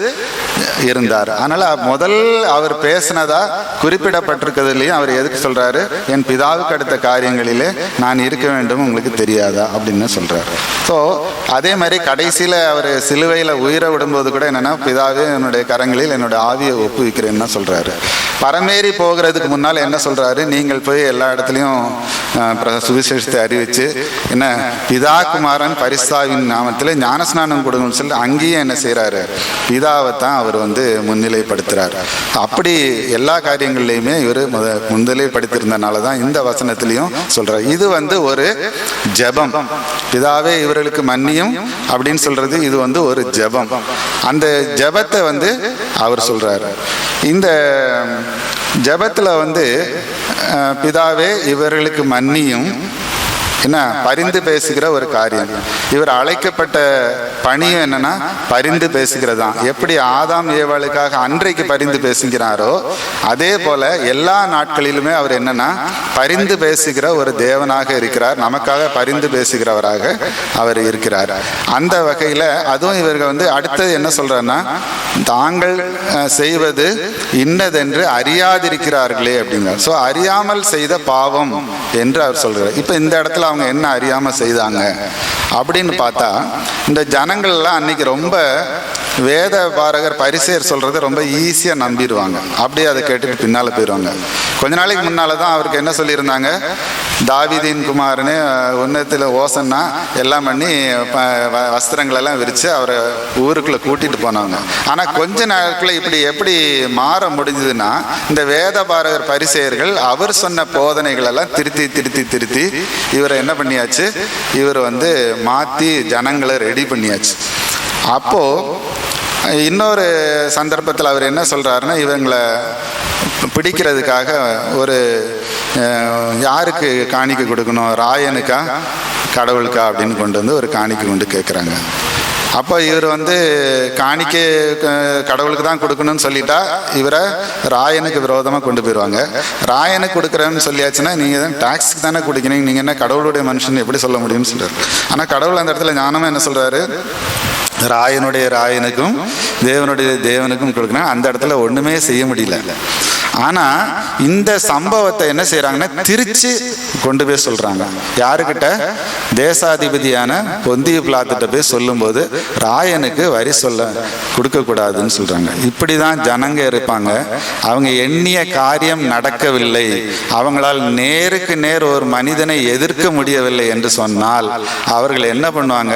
இருந்தார். அதனால முதல் அவர் பேசினதா குறிப்பிடப்பட்டிருக்கிறதுலையும் அவர் எதுக்கு சொல்றாரு, என் பிதாவுக்கு அடுத்த காரியங்களிலே நான் இருக்க வேண்டும் உங்களுக்கு தெரியாதா அப்படின்னு சொல்றாரு. ஸோ அதே மாதிரி கடைசியில் அவர் சிலுவையில் உயிரை விடும்போது கூட என்னன்னா, பிதாவே என்னுடைய கரங்களில் என்னுடைய ஆவியை ஒப்புவிக்கிறேன்னு சொல்றாரு. பரமேறி போகிறதுக்கு முன்னால் என்ன சொல்றாரு, நீங்கள் போய் எல்லா இடத்துலையும் சுவிசேஷத்தை அறிவிச்சு என்ன பிதா குமாரன் பரிசுத்தாவின் நாமத்தில் ஞானஸ்நானம் கொடுங்கன்னு சொல்லி அங்கேயும் என்ன செய்யறாரு, பிதாவை தான் அவர் முன்னிலைப்படுத்துறாரு. அப்படி எல்லா காரியங்கள்லையுமே இவர் முன்னிலைப்படுத்தியிருந்தனால தான் இந்த வசனத்திலையும் சொல்றாரு. இது ஒரு ஜெபம். பிதாவே இவர்களுக்கு மன்னியும் அப்படின்னு சொல்றது இது ஒரு ஜெபம். அந்த ஜெபத்தை அவர் சொல்றாரு. இந்த ஜெபத்துல பிதாவே இவர்களுக்கு மன்னியும் என்ன பரிந்து பேசுகிற ஒரு காரியம். இவர் அழைக்கப்பட்ட பணியும் என்னன்னா பரிந்து பேசுகிறதா. எப்படி ஆதாம் ஏவாளுக்காக அன்றைக்கு பரிந்து பேசுகிறாரோ அதே போல எல்லா நாட்களிலுமே அவர் என்னன்னா பரிந்து பேசுகிற ஒரு தேவனாக இருக்கிறார். நமக்காக பரிந்து பேசுகிறவராக அவர் இருக்கிறார். அந்த வகையில அதுவும் இவர்கள் அடுத்தது என்ன சொல்றாருன்னா, தாங்கள் செய்வது இன்னதென்று அறியாதிருக்கிறார்களே அப்படிங்கிறார். ஸோ அறியாமல் செய்த பாவம் என்று அவர் சொல்கிறார். இப்போ இந்த இடத்துல அவங்க என்ன அறியாம செய்தாங்க அப்படின்னு பார்த்தா, இந்த ஜனங்கள்லாம் அன்னைக்கு ரொம்ப வேத பாரகர் பரிசேயர் சொல்றதை ரொம்ப ஈஸியா நம்பிடுவாங்க. அப்படியே அதை கேட்டுட்டு பின்னால போயிடுவாங்க. கொஞ்ச நாளைக்கு முன்னால தான் அவருக்கு என்ன சொல்லியிருந்தாங்க, தாவீதின் குமாரனே உன்னதத்தில் ஓசன்னா எல்லாம் பண்ணி வஸ்திரங்கள் எல்லாம் விரித்து அவரை ஊருக்குள்ளே கூட்டிகிட்டு போனாங்க. ஆனால் கொஞ்ச நாட்களில் இப்படி எப்படி மாற முடிஞ்சதுன்னா, இந்த வேத பாரகர் பரிசேயர்கள் அவர் சொன்ன போதனைகள் எல்லாம் திருத்தி இவரை என்ன பண்ணியாச்சு, இவர் மாற்றி ஜனங்களை ரெடி பண்ணியாச்சு. அப்போது இன்னொரு சந்தர்ப்பத்தில் அவர் என்ன சொல்கிறாருன்னா, இவங்களை பிடிக்கிறதுக்காக ஒரு யாருக்கு காணிக்கை கொடுக்கணும், ராயனுக்கா கடவுளுக்கா அப்படின்னு கொண்டு ஒரு காணிக்கை கொண்டு கேட்குறாங்க. அப்போ இவர் காணிக்கை கடவுளுக்கு தான் கொடுக்கணும்னு சொல்லிட்டா இவரை ராயனுக்கு விரோதமாக கொண்டு போயிடுவாங்க. ராயனுக்கு கொடுக்குறேன்னு சொல்லியாச்சுன்னா நீங்கள் தான் டாக்ஸுக்கு தானே கொடுக்கணும், நீங்கள் என்ன கடவுளுடைய மனுஷன் எப்படி சொல்ல முடியும்னு சொல்கிறார். ஆனால் கடவுள் அந்த இடத்துல ஞானமாக என்ன சொல்கிறாரு, ராயனுடைய ராயனுக்கும் தேவனுடைய தேவனுக்கும் கொடுக்கணும். அந்த இடத்துல ஒன்றுமே செய்ய முடியல. ஆனால் இந்த சம்பவத்தை என்ன செய்கிறாங்கன்னா திருச்சி கொண்டு போய் சொல்கிறாங்க. யாருக்கிட்ட, தேசாதிபதியான பொந்திய பிலாத்துட்ட போய் சொல்லும்போது ராயனுக்கு வரி சொல்ல கொடுக்கக்கூடாதுன்னு சொல்கிறாங்க. இப்படி தான் ஜனங்க இருப்பாங்க. அவங்க எண்ணிய காரியம் நடக்கவில்லை, அவங்களால் நேருக்கு நேர் ஒரு மனிதனை எதிர்க்க முடியவில்லை என்று சொன்னால் அவர்கள் என்ன பண்ணுவாங்க,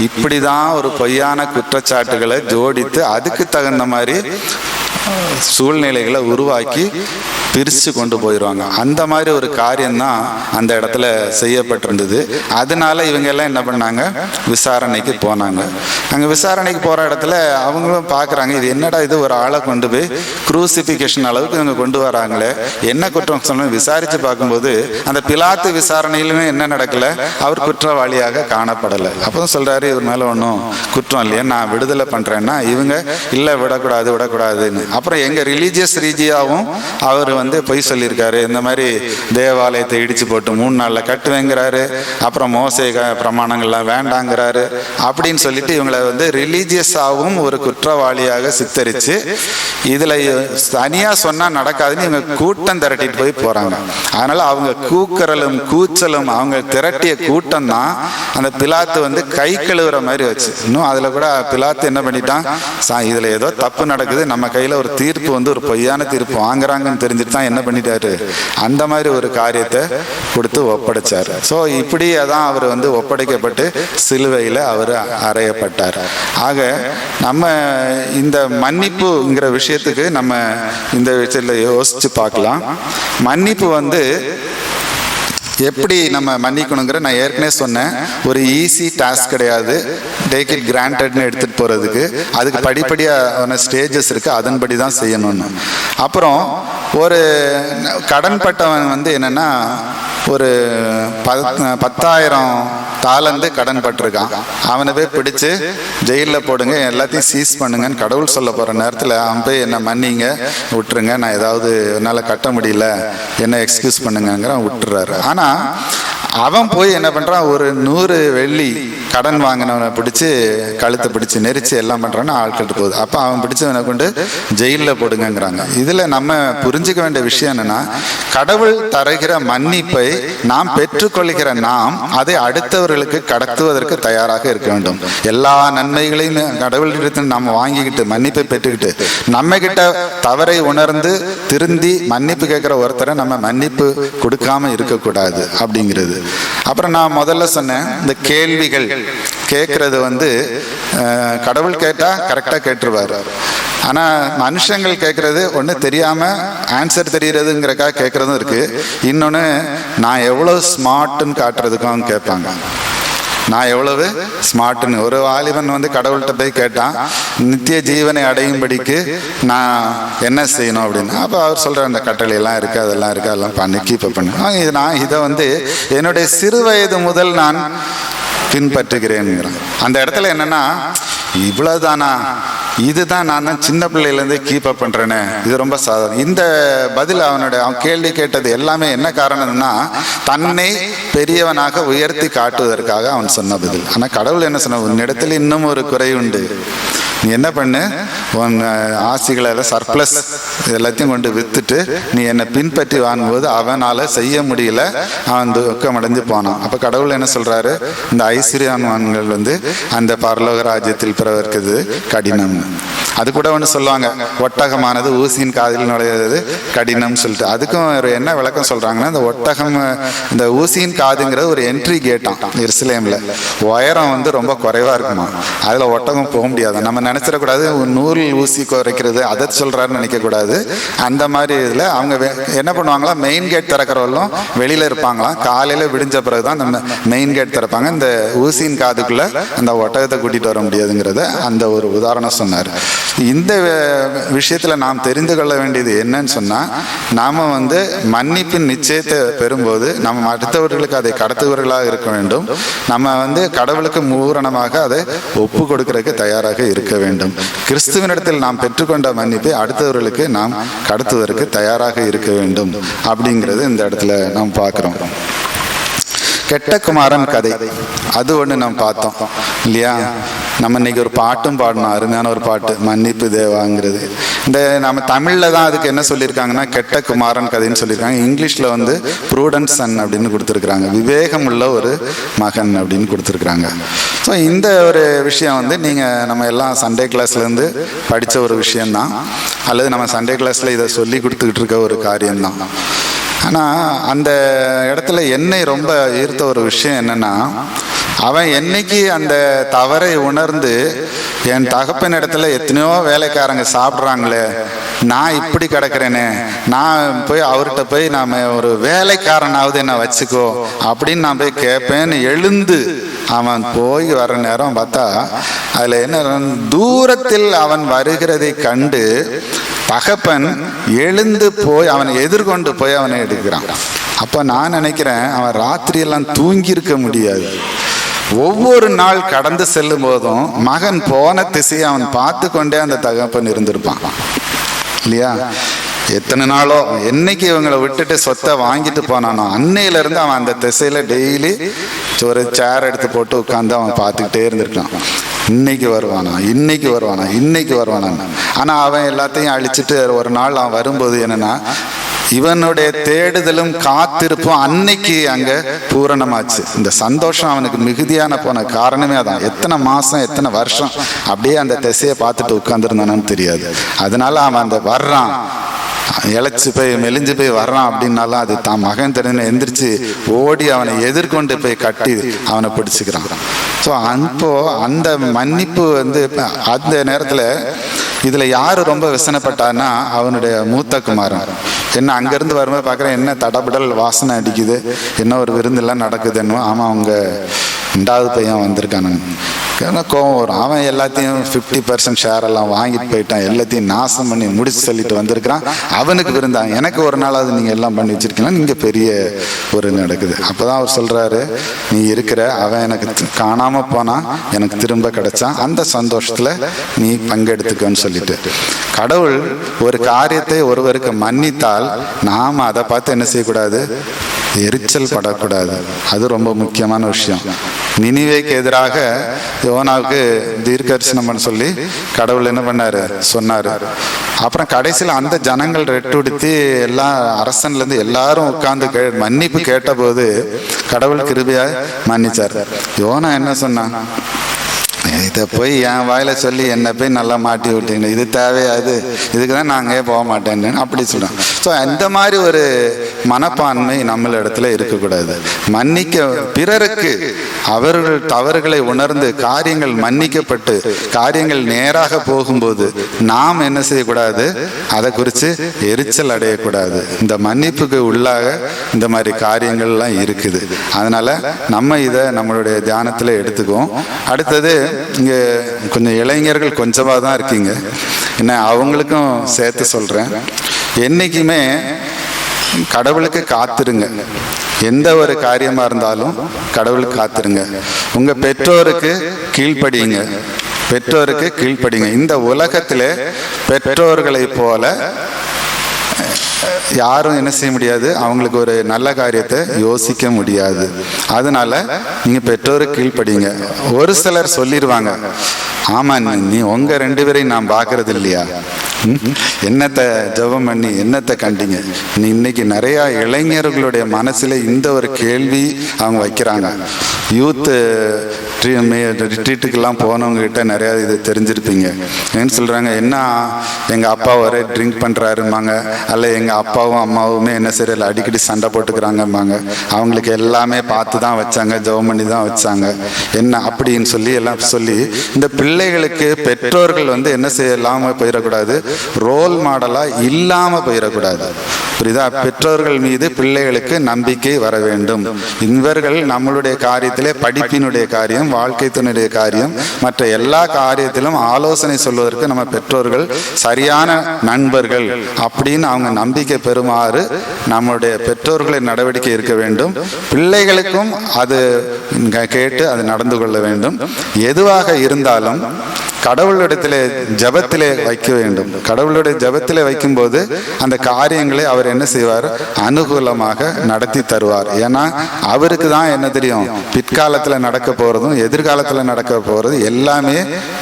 இப்படி தான் ஒரு பொய்யான குற்றச்சாட்டுகளை ஜோடித்து அதுக்கு தகுந்த மாதிரி சூழ்நிலைகளை உருவாக்கி பிரித்து கொண்டு போயிடுவாங்க. அந்த மாதிரி ஒரு காரியம்தான் அந்த இடத்துல செய்யப்பட்டிருந்தது. அதனால இவங்க எல்லாம் என்ன பண்ணாங்க, விசாரணைக்கு போனாங்க. அங்கே விசாரணைக்கு போகிற இடத்துல அவங்களும் பார்க்குறாங்க, இது என்னடா இது, ஒரு ஆளை கொண்டு போய் குரூசிஃபிகேஷன் அளவுக்கு இவங்க கொண்டு வராங்களே, என்ன குற்றம் சொல்லணும். விசாரித்து பார்க்கும்போது அந்த பிலாத்து விசாரணையிலுமே என்ன நடக்கலை, அவர் குற்றவாளியாக காணப்படலை. அப்போ தான் சொல்கிறாரு, இவர் மேலே ஒன்றும் குற்றம் இல்லையா, நான் விடுதலை பண்ணுறேன்னா இவங்க இல்லை விடக்கூடாதுன்னு. அப்புறம் எங்கள் ரிலீஜியஸ் ரீதியாகவும் அவர் வந்து பொய் சொல்லியிருக்காரு, இந்த மாதிரி தேவாலயத்தை இடிச்சு போட்டு 3 நாளில் கட்டுவேங்கிறாரு, அப்புறம் மோசே பிரமாணங்கள்லாம் வேண்டாங்கிறாரு அப்படின்னு சொல்லிட்டு இவங்களை வந்து ரிலீஜியஸாகவும் ஒரு குற்றவாளியாக சித்தரித்து இதில் தனியாக சொன்னால் நடக்காதுன்னு இவங்க கூட்டம் திரட்டிட்டு போய் போகிறாங்க. அதனால் அவங்க கூக்குரலும் கூச்சலும் அவங்க திரட்டிய கூட்டம் தான் அந்த பிலாத்து வந்து கை கழுவுற மாதிரி வச்சு. இன்னும் அதில் கூட பிலாத்து என்ன பண்ணிட்டான், இதில் ஏதோ தப்பு நடக்குது, நம்ம கையில் ஒரு தீர்ப்பு வந்து ஒரு பொய்யான தீர்ப்பு வாங்குறாங்கன்னு தெரிஞ்சுட்டு தான் என்ன பண்ணிட்டாரு, அந்த மாதிரி ஒரு காரியத்தை கொடுத்து ஒப்படைச்சார். ஸோ இப்படி அதான் அவர் வந்து ஒப்படைக்கப்பட்டு சிலுவையில் அவர் அறையப்பட்டார். ஆக நம்ம இந்த மன்னிப்புங்கிற விஷயத்துக்கு நம்ம இந்த விஷயத்தில் யோசிச்சு பார்க்கலாம். மன்னிப்பு வந்து எப்படி நம்ம மன்னிக்கணுங்கிற நான் ஏற்கனவே சொன்னேன், ஒரு ஈஸி டாஸ்க் கிடையாது. டேக் இட் கிராண்டட்னு எடுத்துகிட்டு போகிறதுக்கு அதுக்கு படிப்படியான ஸ்டேஜஸ் இருக்குது, அதன்படி தான் செய்யணும்னு. அப்புறம் ஒரு கடன்பட்டவன் வந்து என்னென்னா ஒரு 10,000 தாலந்து கடன் பட்டிருக்கான். அவனை போய் பிடிச்சு ஜெயிலில் போடுங்க, எல்லாத்தையும் சீஸ் பண்ணுங்கன்னு கடவுள் சொல்ல போகிற நேரத்தில் அவன் போய் என்னை மன்னிங்க விட்டுருங்க, நான் ஏதாவது என்னால் கட்ட முடியல, என்ன எக்ஸ்கியூஸ் பண்ணுங்கிற விட்டுறாரு. ஆனால் அவன் போய் என்ன பண்ணுறான், ஒரு 100 வெள்ளி கடன் வாங்கினவனை பிடிச்சி கழுத்தை பிடிச்சி நெரிச்சு எல்லாம் பண்ணுறான்னு ஆட்கிட்டு போகுது. அப்போ அவன் பிடிச்சவனை கொண்டு ஜெயிலில் போடுங்கிறாங்க. இதில் நம்ம புரிஞ்சுக்க வேண்டிய விஷயம் என்னென்னா, கடவுள் தருகிற மன்னிப்பை நாம் பெற்றுக்கொள்கிற நாம் அதை அடுத்தவர்களுக்கு கடத்துவதற்கு தயாராக இருக்க வேண்டும். எல்லா நன்மைகளையும் கடவுள்கிட்ட நம்ம வாங்கிக்கிட்டு மன்னிப்பை பெற்றுக்கிட்டு நம்ம கிட்ட தவறை உணர்ந்து திருந்தி மன்னிப்பு கேட்குற ஒருத்தரை நம்ம மன்னிப்பு கொடுக்காம இருக்கக்கூடாது அப்படிங்கிறது. அப்புறம் நான் முதல்ல சொன்னேன், இந்த கேள்விகள் கேட்கறது வந்து கடவுள் கேட்டால் கரெக்டாக கேட்டுருவார். ஆனால் மனுஷங்கள் கேட்குறது ஒன்று தெரியாமல் ஆன்சர் தெரிகிறதுங்கிறக்காக கேட்குறதும் இருக்குது. இன்னொன்று நான் எவ்வளோ ஸ்மார்ட்டுன்னு காட்டுறதுக்கும் கேட்பாங்க. நான் எவ்வளவு ஸ்மார்ட்டுன்னு. ஒரு வாலிபன் வந்து கடவுள்கிட்ட போய் கேட்டான், நித்திய ஜீவனை அடையும்படிக்கு நான் என்ன செய்யணும் அப்படின்னு. அப்போ அவர் சொல்கிற அந்த கட்டளையெல்லாம் இருக்குது, அதெல்லாம் இருக்குது, அதெல்லாம் பண்ணி கீப் அப் பண்ணு. இது நான் இதை வந்து என்னுடைய சிறு வயது முதல் நான் பின்பற்றுகிறேன்ங்கிறேன். அந்த இடத்துல என்னென்னா, இவ்வளோதானா, இதுதான் நான் சின்ன பிள்ளையிலேருந்தே கீப் அப் பண்ணுறேனே, இது ரொம்ப சாதாரணம். இந்த பதில் அவன் கேள்வி கேட்டது எல்லாமே என்ன காரணம்னா, தன்னை பெரியவனாக உயர்த்தி காட்டுவதற்காக அவன் சொன்ன பதில். ஆனால் கடவுள் என்ன சொன்ன, உன்னிடத்தில் இன்னும் ஒரு குறை உண்டு, நீ என்ன பண்ணு, உன் ஆசைகளை எல்லாம் சர்ப்ளஸ் எல்லாத்தையும் கொண்டு விற்றுட்டு நீ என்னை பின்பற்றி வாங்கும்போது அவனால் செய்ய முடியல, அவன் துக்கமடைஞ்சு போனான். அப்போ கடவுள் என்ன சொல்கிறாரு, இந்த ஐஸ்வர்யவான்கள் வந்து அந்த பரலோக ராஜ்யத்தில் பிறவர்க்குது கடினம். அது கூட ஒன்று சொல்லுவாங்க, ஒட்டகமானது ஊசியின் காதில் நுழையிறது கடினம்னு சொல்லிட்டு. அதுக்கும் ஒரு என்ன விளக்கம் சொல்கிறாங்கன்னா, இந்த ஒட்டகம் இந்த ஊசியின் காதுங்கிறது ஒரு என்ட்ரி கேட்டான் எருசலேமில். உயரம் வந்து ரொம்ப குறைவாக இருக்குமா, அதில் ஒட்டகம் போக முடியாது. நம்ம நினச்சிடக்கூடாது நூறில் ஊசி குறைக்கிறது அதை சொல்கிறாருன்னு நினைக்கக்கூடாது. அந்த மாதிரி இதில் அவங்க என்ன பண்ணுவாங்களா, மெயின் கேட் திறக்கிறவங்களும் வெளியில் இருப்பாங்களாம். காலையில் விடிஞ்ச பிறகு தான் நம்ம மெயின் கேட் திறப்பாங்க. இந்த ஊசியின் காதுக்குள்ளே அந்த ஒட்டகத்தை கூட்டிகிட்டு வர முடியாதுங்கிறத அந்த ஒரு உதாரணம் சொன்னார். இந்த விஷயத்தில் நாம் தெரிந்து கொள்ள வேண்டியது என்னன்னு சொன்னால், நாம் வந்து மன்னிப்பின் நிச்சயத்தை பெறும்போது நம்ம அடுத்தவர்களுக்கு அதை கடத்துவர்களாக இருக்க வேண்டும். நம்ம வந்து கடவுளுக்கு பூரணமாக அதை ஒப்பு கொடுக்கறதுக்கு தயாராக இருக்க வேண்டும். கிறிஸ்துவனிடத்தில் நாம் பெற்றுக்கொண்ட மன்னிப்பை அடுத்தவர்களுக்கு நாம் கடத்துவதற்கு தயாராக இருக்க வேண்டும் அப்படிங்கிறது இந்த இடத்துல நாம் பார்க்குறோம். கெட்ட குமாரன் கதை அது ஒன்று நம்ம பார்த்தோம் இல்லையா. நம்ம இன்னைக்கு ஒரு பாட்டும் பாடணும், அருமையான ஒரு பாட்டு, மன்னிப்பு தேவாங்கிறது. இந்த நம்ம தமிழில் தான் அதுக்கு என்ன சொல்லியிருக்காங்கன்னா, கெட்ட குமாரன் கதைன்னு சொல்லியிருக்காங்க. இங்கிலீஷில் வந்து ப்ரூடன்ட் சன் அப்படின்னு கொடுத்துருக்குறாங்க, விவேகம் உள்ள ஒரு மகன் அப்படின்னு கொடுத்துருக்குறாங்க. ஸோ இந்த ஒரு விஷயம் வந்து நீங்கள் நம்ம எல்லாம் சண்டே கிளாஸ்லேருந்து படித்த ஒரு விஷயந்தான், அல்லது நம்ம சண்டே கிளாஸில் இதை சொல்லி கொடுத்துக்கிட்டு இருக்க ஒரு காரியம்தான். ஆனால் அந்த இடத்துல என்னை ரொம்ப ஈர்த்த ஒரு விஷயம் என்னென்னா, அவன் என்னைக்கு அந்த தவறை உணர்ந்து, என் தகப்பன் இடத்துல எத்தனையோ வேலைக்காரங்க சாப்பிட்றாங்களே, நான் இப்படி கிடக்கிறேனே, நான் போய் அவர்கிட்ட போய் நாம் ஒரு வேலைக்காரனாவது என்ன வச்சுக்கோ அப்படின்னு நான் போய் கேட்பேன்னு எழுந்து அவன் போய் வர நேரம் பார்த்தா அதில் என்ன, தூரத்தில் அவன் வருகிறதை கண்டு தகப்பன் எழுந்து போய் அவனை எதிர்கொண்டு போய் அவனை எடுக்கிறான். அப்போ நான் நினைக்கிறேன், அவன் ராத்திரியெல்லாம் தூங்கியிருக்க முடியாது. ஒவ்வொரு நாள் கடந்து செல்லும் போதும் மகன் போன திசையை அவன் பார்த்து கொண்டே அந்த தகப்பன் இருந்திருப்பான் இல்லையா. எத்தனை நாளோ என்னைக்கு இவங்களை விட்டுட்டு சொத்தை வாங்கிட்டு போனானோ அன்னையிலேருந்து அவன் அந்த திசையில் டெய்லி ஒரு சேர் எடுத்து போட்டு உட்காந்து அவன் பார்த்துக்கிட்டே இருந்திருக்கான். இன்னைக்கு வருவானா, இன்னைக்கு வருவானா, இன்னைக்கு வருவானான்னு. ஆனால் அவன் எல்லாத்தையும் அழிச்சிட்டு ஒரு நாள் அவன் வரும்போது என்னன்னா, இவனுடைய தேடுதலும் காத்திருப்பும் அன்னைக்கு அங்க பூரணமாச்சு. இந்த சந்தோஷம் அவனுக்கு மிகுதியான போன காரணமே அதான். எத்தனை மாசம் எத்தனை வருஷம் அப்படியே அந்த திசையை பார்த்துட்டு உட்கார்ந்துருந்தானு தெரியாது. அதனால அவன் அந்த வர்றான், இழைச்சி போய் மெலிஞ்சு போய் வர்றான் அப்படின்னாலும் அது தான் மகன் தெரிஞ்சு எந்திரிச்சு ஓடி அவனை எதிர்கொண்டு போய் கட்டி அவனை பிடிச்சிக்கிறான். ஸோ அப்போ அந்த மன்னிப்பு அந்த நேரத்தில் இதில் யார் ரொம்ப விசனப்பட்டான்னா அவனுடைய மூத்த குமாரன். என்ன அங்கேருந்து வரும்போது பார்க்குறேன், என்ன தடபடல் வாசனை அடிக்குது, என்ன ஒரு விருந்தெல்லாம் நடக்குதுன்னு. ஆமாம், அவங்க 2வது பையன் வந்திருக்கானுங்க. கோவம் வரும். அவன் எல்லாத்தையும் 50% ஷேர் எல்லாம் வாங்கிட்டு போயிட்டான், எல்லாத்தையும் நாசம் பண்ணி முடிச்சு சொல்லிட்டு வந்திருக்கிறான். அவனுக்கு விருந்தாங்க. எனக்கு ஒரு நாளாவது நீங்கள் எல்லாம் பண்ணி வச்சிருக்கீங்களா, நீங்கள் பெரிய ஒரு நடக்குது. அப்போ தான் அவர் சொல்கிறாரு, நீ இருக்கிற அவன் எனக்கு காணாமல் போனான், எனக்கு திரும்ப கிடைச்சான், அந்த சந்தோஷத்தில் நீ பங்கெடுத்துக்கன்னு சொல்லிட்டு. கடவுள் ஒரு காரியத்தை ஒருவருக்கு மன்னித்தால் நாம் அதை பார்த்து என்ன செய்யக்கூடாது, எரிச்சல் படக்கூடாது. அது ரொம்ப முக்கியமான விஷயம். நினிவேக்கு எதிராக யோனாவுக்கு தீர்க்கதரிசனம் பண்ண சொல்லி கடவுள் என்ன பண்ணாரு, சொன்னாரு. அப்புறம் கடைசியில் அந்த ஜனங்கள் ரெட்டுடுத்தி எல்லா அரசன்லேருந்து எல்லாரும் உட்கார்ந்து மன்னிப்பு கேட்டபோது கடவுள் கிருபையா மன்னிச்சார். யோனா என்ன சொன்னான், இதை போய் என் வாயில சொல்லி என்னை போய் நல்லா மாட்டி விட்டீங்க, இது தேவையாது, இதுக்கு தான் நாங்கள் போக மாட்டேன்னு அப்படி சொல்கிறோம். ஸோ அந்த மாதிரி ஒரு மனப்பான்மை நம்மள இடத்துல இருக்கக்கூடாது. மன்னிக்க பிறருக்கு அவர்கள் தவறுகளை உணர்ந்து காரியங்கள் மன்னிக்கப்பட்டு காரியங்கள் நேராக போகும்போது நாம் என்ன செய்யக்கூடாது, அதை குறித்து எரிச்சல் அடையக்கூடாது. இந்த மன்னிப்புக்கு உள்ளாக இந்த மாதிரி காரியங்கள்லாம் இருக்குது. அதனால நம்ம இதை நம்மளுடைய தியானத்தில் எடுத்துக்குவோம். அடுத்தது, இங்கே கொஞ்சம் இளைஞர்கள் கொஞ்சமாக தான் இருக்கீங்க, என்ன அவங்களுக்கும் சேர்த்து சொல்கிறேன். என்றைக்குமே கடவுளுக்கு காத்திருங்க. எந்த ஒரு காரியமாக இருந்தாலும் கடவுளுக்கு காத்திருங்க. உங்கள் பெற்றோருக்கு கீழ்ப்படியுங்க, பெற்றோருக்கு கீழ்ப்படிங்க. இந்த உலகத்தில் பெற்றோர்களை போல யாரும் என்ன செய்ய முடியாது, அவங்களுக்கு ஒரு நல்ல காரியத்தை யோசிக்க முடியாது. அதனால நீங்க பெற்றோருக்கு கீழ்ப்படிங்க. ஒரு சிலர் சொல்லிடுவாங்க, ஆமா நீ உங்க 2 பேரையும் நான் பார்க்கறது இல்லையா, என்னத்தை ஜெபம் பண்ணி என்னத்தை கண்டிங்க. இன்னைக்கு நிறைய இளைஞர்களுடைய மனசுல இந்த ஒரு கேள்வி அவங்க வைக்கிறாங்க. யூத்து ரிட்ரீட்டுக்கெல்லாம் போனவங்க கிட்ட நிறையா இது தெரிஞ்சிருப்பீங்க. ஏன்னு சொல்கிறாங்க, என்ன எங்கள் அப்பா ஒரே ட்ரிங்க் பண்ணுறாரும்பாங்க, அல்ல எங்கள் அப்பாவும் அம்மாவுமே என்ன சரியில்லை அடிக்கடி சண்டை போட்டுக்கிறாங்கம்பாங்க. அவங்களுக்கு எல்லாமே பார்த்து தான் வச்சாங்க, ஜெபம் பண்ணி தான் வச்சாங்க, என்ன அப்படின்னு சொல்லி எல்லாம் சொல்லி இந்த பிள்ளைகளுக்கு பெற்றோர்கள் என்ன செய்யலாமல் போயிடக்கூடாது, ரோல் மாடலாக இல்லாமல் போயிடக்கூடாது. புரியுதா? பெற்றோர்கள் மீது பிள்ளைகளுக்கு நம்பிக்கை வர வேண்டும். இவர்கள் நம்மளுடைய காரியத்திலே, படிப்பினுடைய காரியம், வாழ்க்கை துணையுடைய காரியம், மற்ற எல்லா காரியத்திலும் ஆலோசனை சொல்வதற்கு நம்ம பெற்றோர்கள் சரியான நண்பர்கள் அப்படின்னு அவங்க நம்பிக்கை பெறுமாறு நம்மளுடைய பெற்றோர்களின் நடவடிக்கை இருக்க வேண்டும். பிள்ளைகளுக்கும் அது கேட்டு அது நடந்து கொள்ள வேண்டும். எதுவாக இருந்தாலும் கடவுளிடத்திலே ஜபத்திலே வைக்க வேண்டும். கடவுளுடைய ஜபத்திலே வைக்கும்போது அந்த காரியங்களை அவர் என்ன செய்வார், அனுகூலமாக நடத்தி தருவார். ஏன்னா அவருக்கு தான் என்ன தெரியும், பிற்காலத்தில் நடக்க போறதும் எதிர்காலத்தில் நடக்க போறது எல்லாமே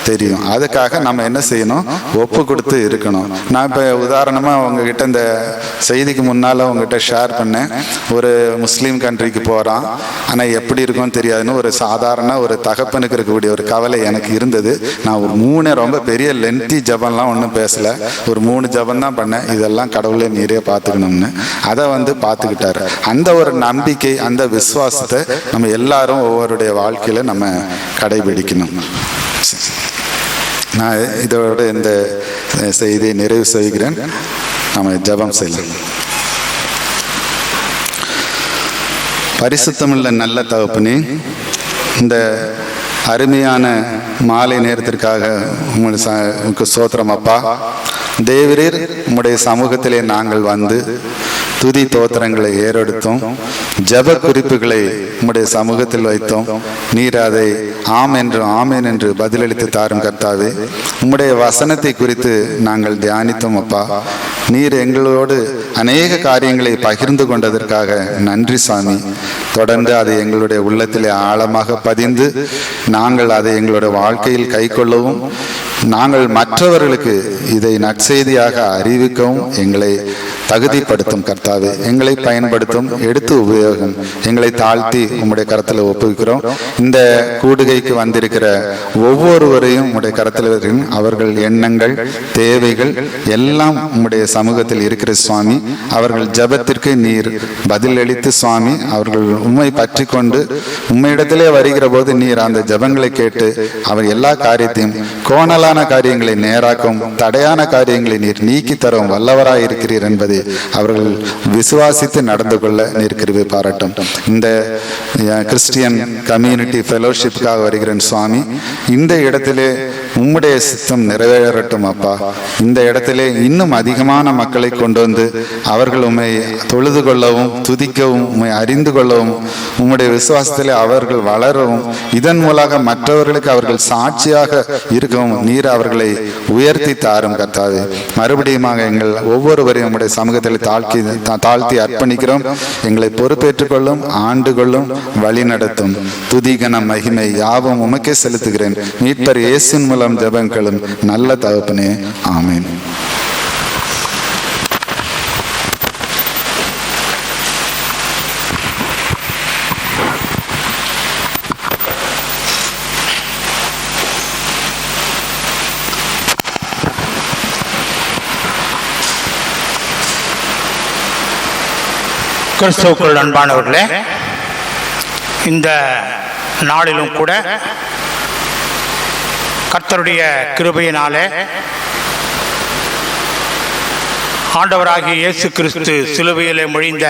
தெரியும். அதுக்காக நம்ம என்ன செய்யணும், ஒப்பு கொடுத்து இருக்கணும். நான் இப்போ உதாரணமாக உங்ககிட்ட இந்த செய்திக்கு முன்னால் உங்ககிட்ட ஷேர் பண்ணேன். ஒரு முஸ்லீம் கண்ட்ரிக்கு போகிறான், ஆனால் எப்படி இருக்கும்னு தெரியாதுன்னு ஒரு சாதாரண ஒரு தகப்பனுக்கு இருக்கக்கூடிய ஒரு கவலை எனக்கு இருந்தது. நான் ஒரு 3 ரொம்ப பெரிய லென்த்தி ஜபம்லாம் ஒன்றும் பேசலை, ஒரு 3 ஜபம் தான் பண்ணேன். இதெல்லாம் கடவுளை நீரே பார்த்துக்கணும்னு அதை பார்த்துக்கிட்டாரு. அந்த ஒரு நம்பிக்கை, அந்த விசுவாசத்தை நம்ம எல்லாரும் ஒவ்வொருடைய வாழ்க்கையில நம்ம கடைபிடிக்கணும். நான் இதோட இந்த செய்தியை நிறைவு செய்கிறேன். நம்ம ஜபம் செய்யலாம். பரிசுத்தமுள்ள நல்ல தகப்பனே, இந்த அருமையான மாலை நேரத்திற்காக உங்களுக்கு ஸ்தோத்திரம் அப்பா. தேவரீர் உம்முடைய சமூகத்திலே நாங்கள் வந்து துதி தோத்திரங்களை ஏறெடுத்தோம், ஜப குறிப்புகளை உம்முடைய சமூகத்தில் வைத்தோம். நீர் அதை ஆம் என்று ஆமேன் என்று பதிலளித்து தாரும் கர்த்தாவே. உம்முடைய வசனத்தை குறித்து நாங்கள் தியானித்தோம் அப்பா. நீர் எங்களோடு அநேக காரியங்களை பகிர்ந்து கொண்டதற்காக நன்றி சுவாமி. தொடர்ந்து அதை எங்களுடைய உள்ளத்திலே ஆழமாக பதிந்து நாங்கள் அதை எங்களுடைய வாழ்க்கையில் கைக்கொள்ளவும், நாங்கள் மற்றவர்களுக்கு இதை நற்செய்தியாக அறிவிக்கவும் எங்களை தகுதிப்படுத்தும் கர்த்தாவே. எங்களை பயன்படுத்தும், எடுத்து உபயோகம். எங்களை தாழ்த்தி உம்முடைய கரத்தில் ஒப்புவிக்கிறோம். இந்த கூடுகைக்கு வந்திருக்கிற ஒவ்வொருவரையும் உம்முடைய கரத்தில் அவர்கள் எண்ணங்கள், தேவைகள் எல்லாம் உம்முடைய சமூகத்தில் இருக்கிற சுவாமி. அவர்கள் ஜபத்திற்கு நீர் பதிலளித்து சுவாமி, அவர்கள் உம்மை பற்றி கொண்டு உம்மையிடத்திலே வருகிற போது நீர் அந்த ஜபங்களை கேட்டு அவர் எல்லா காரியத்தையும், கோணலான காரியங்களை நேராக்கும், தடையான காரியங்களை நீர் நீக்கி தரும் வல்லவராய் இருக்கிறீர் என்பதை அவர்கள் விசுவாசித்து நடந்து கொள்ள நீர் கிருபை பாராட்டும். இந்த கிறிஸ்டியன் கம்யூனிட்டி ஃபெலோஷிப்காக வருகிறேன் சுவாமி. இந்த இடத்திலே உம்முடைய சித்தம் நிறைவேறட்டும் அப்பா. இந்த இடத்திலே இன்னும் அதிகமான மக்களை கொண்டு வந்து அவர்கள் உம்மை தொழுது கொள்ளவும், துதிக்கவும், உம்மை அறிந்து கொள்ளவும், உம்முடைய விசுவாசத்திலே அவர்கள் வளரவும், இதன் மூலமாக மற்றவர்களுக்கு அவர்கள் சாட்சியாக இருக்கவும் நீர் அவர்களை உயர்த்தி தாரும் கர்த்தாவே. மறுபடியுமாக எங்கள் ஒவ்வொருவரையும் உம்முடைய சமூகத்தில் தாழ்த்தி அர்ப்பணிக்கிறோம். எங்களை பொறுப்பேற்றுக் கொள்ளும், ஆண்டு கொள்ளும், வழி நடத்தும். துதிகன மகிமை யாவும் உமக்கே செலுத்துகிறேன். மீட்பர் இயேசுவின் மூலம் ஜெபங்களும் நல்ல தகப்பனே, ஆமென். கிறிஸ்துவுக்குள் அன்பானவர்களே, இந்த நாளிலும் கூட கர்த்தருடைய கிருபையினாலே ஆண்டவராகிய இயேசு கிறிஸ்து சிலுவையிலே மொழிந்த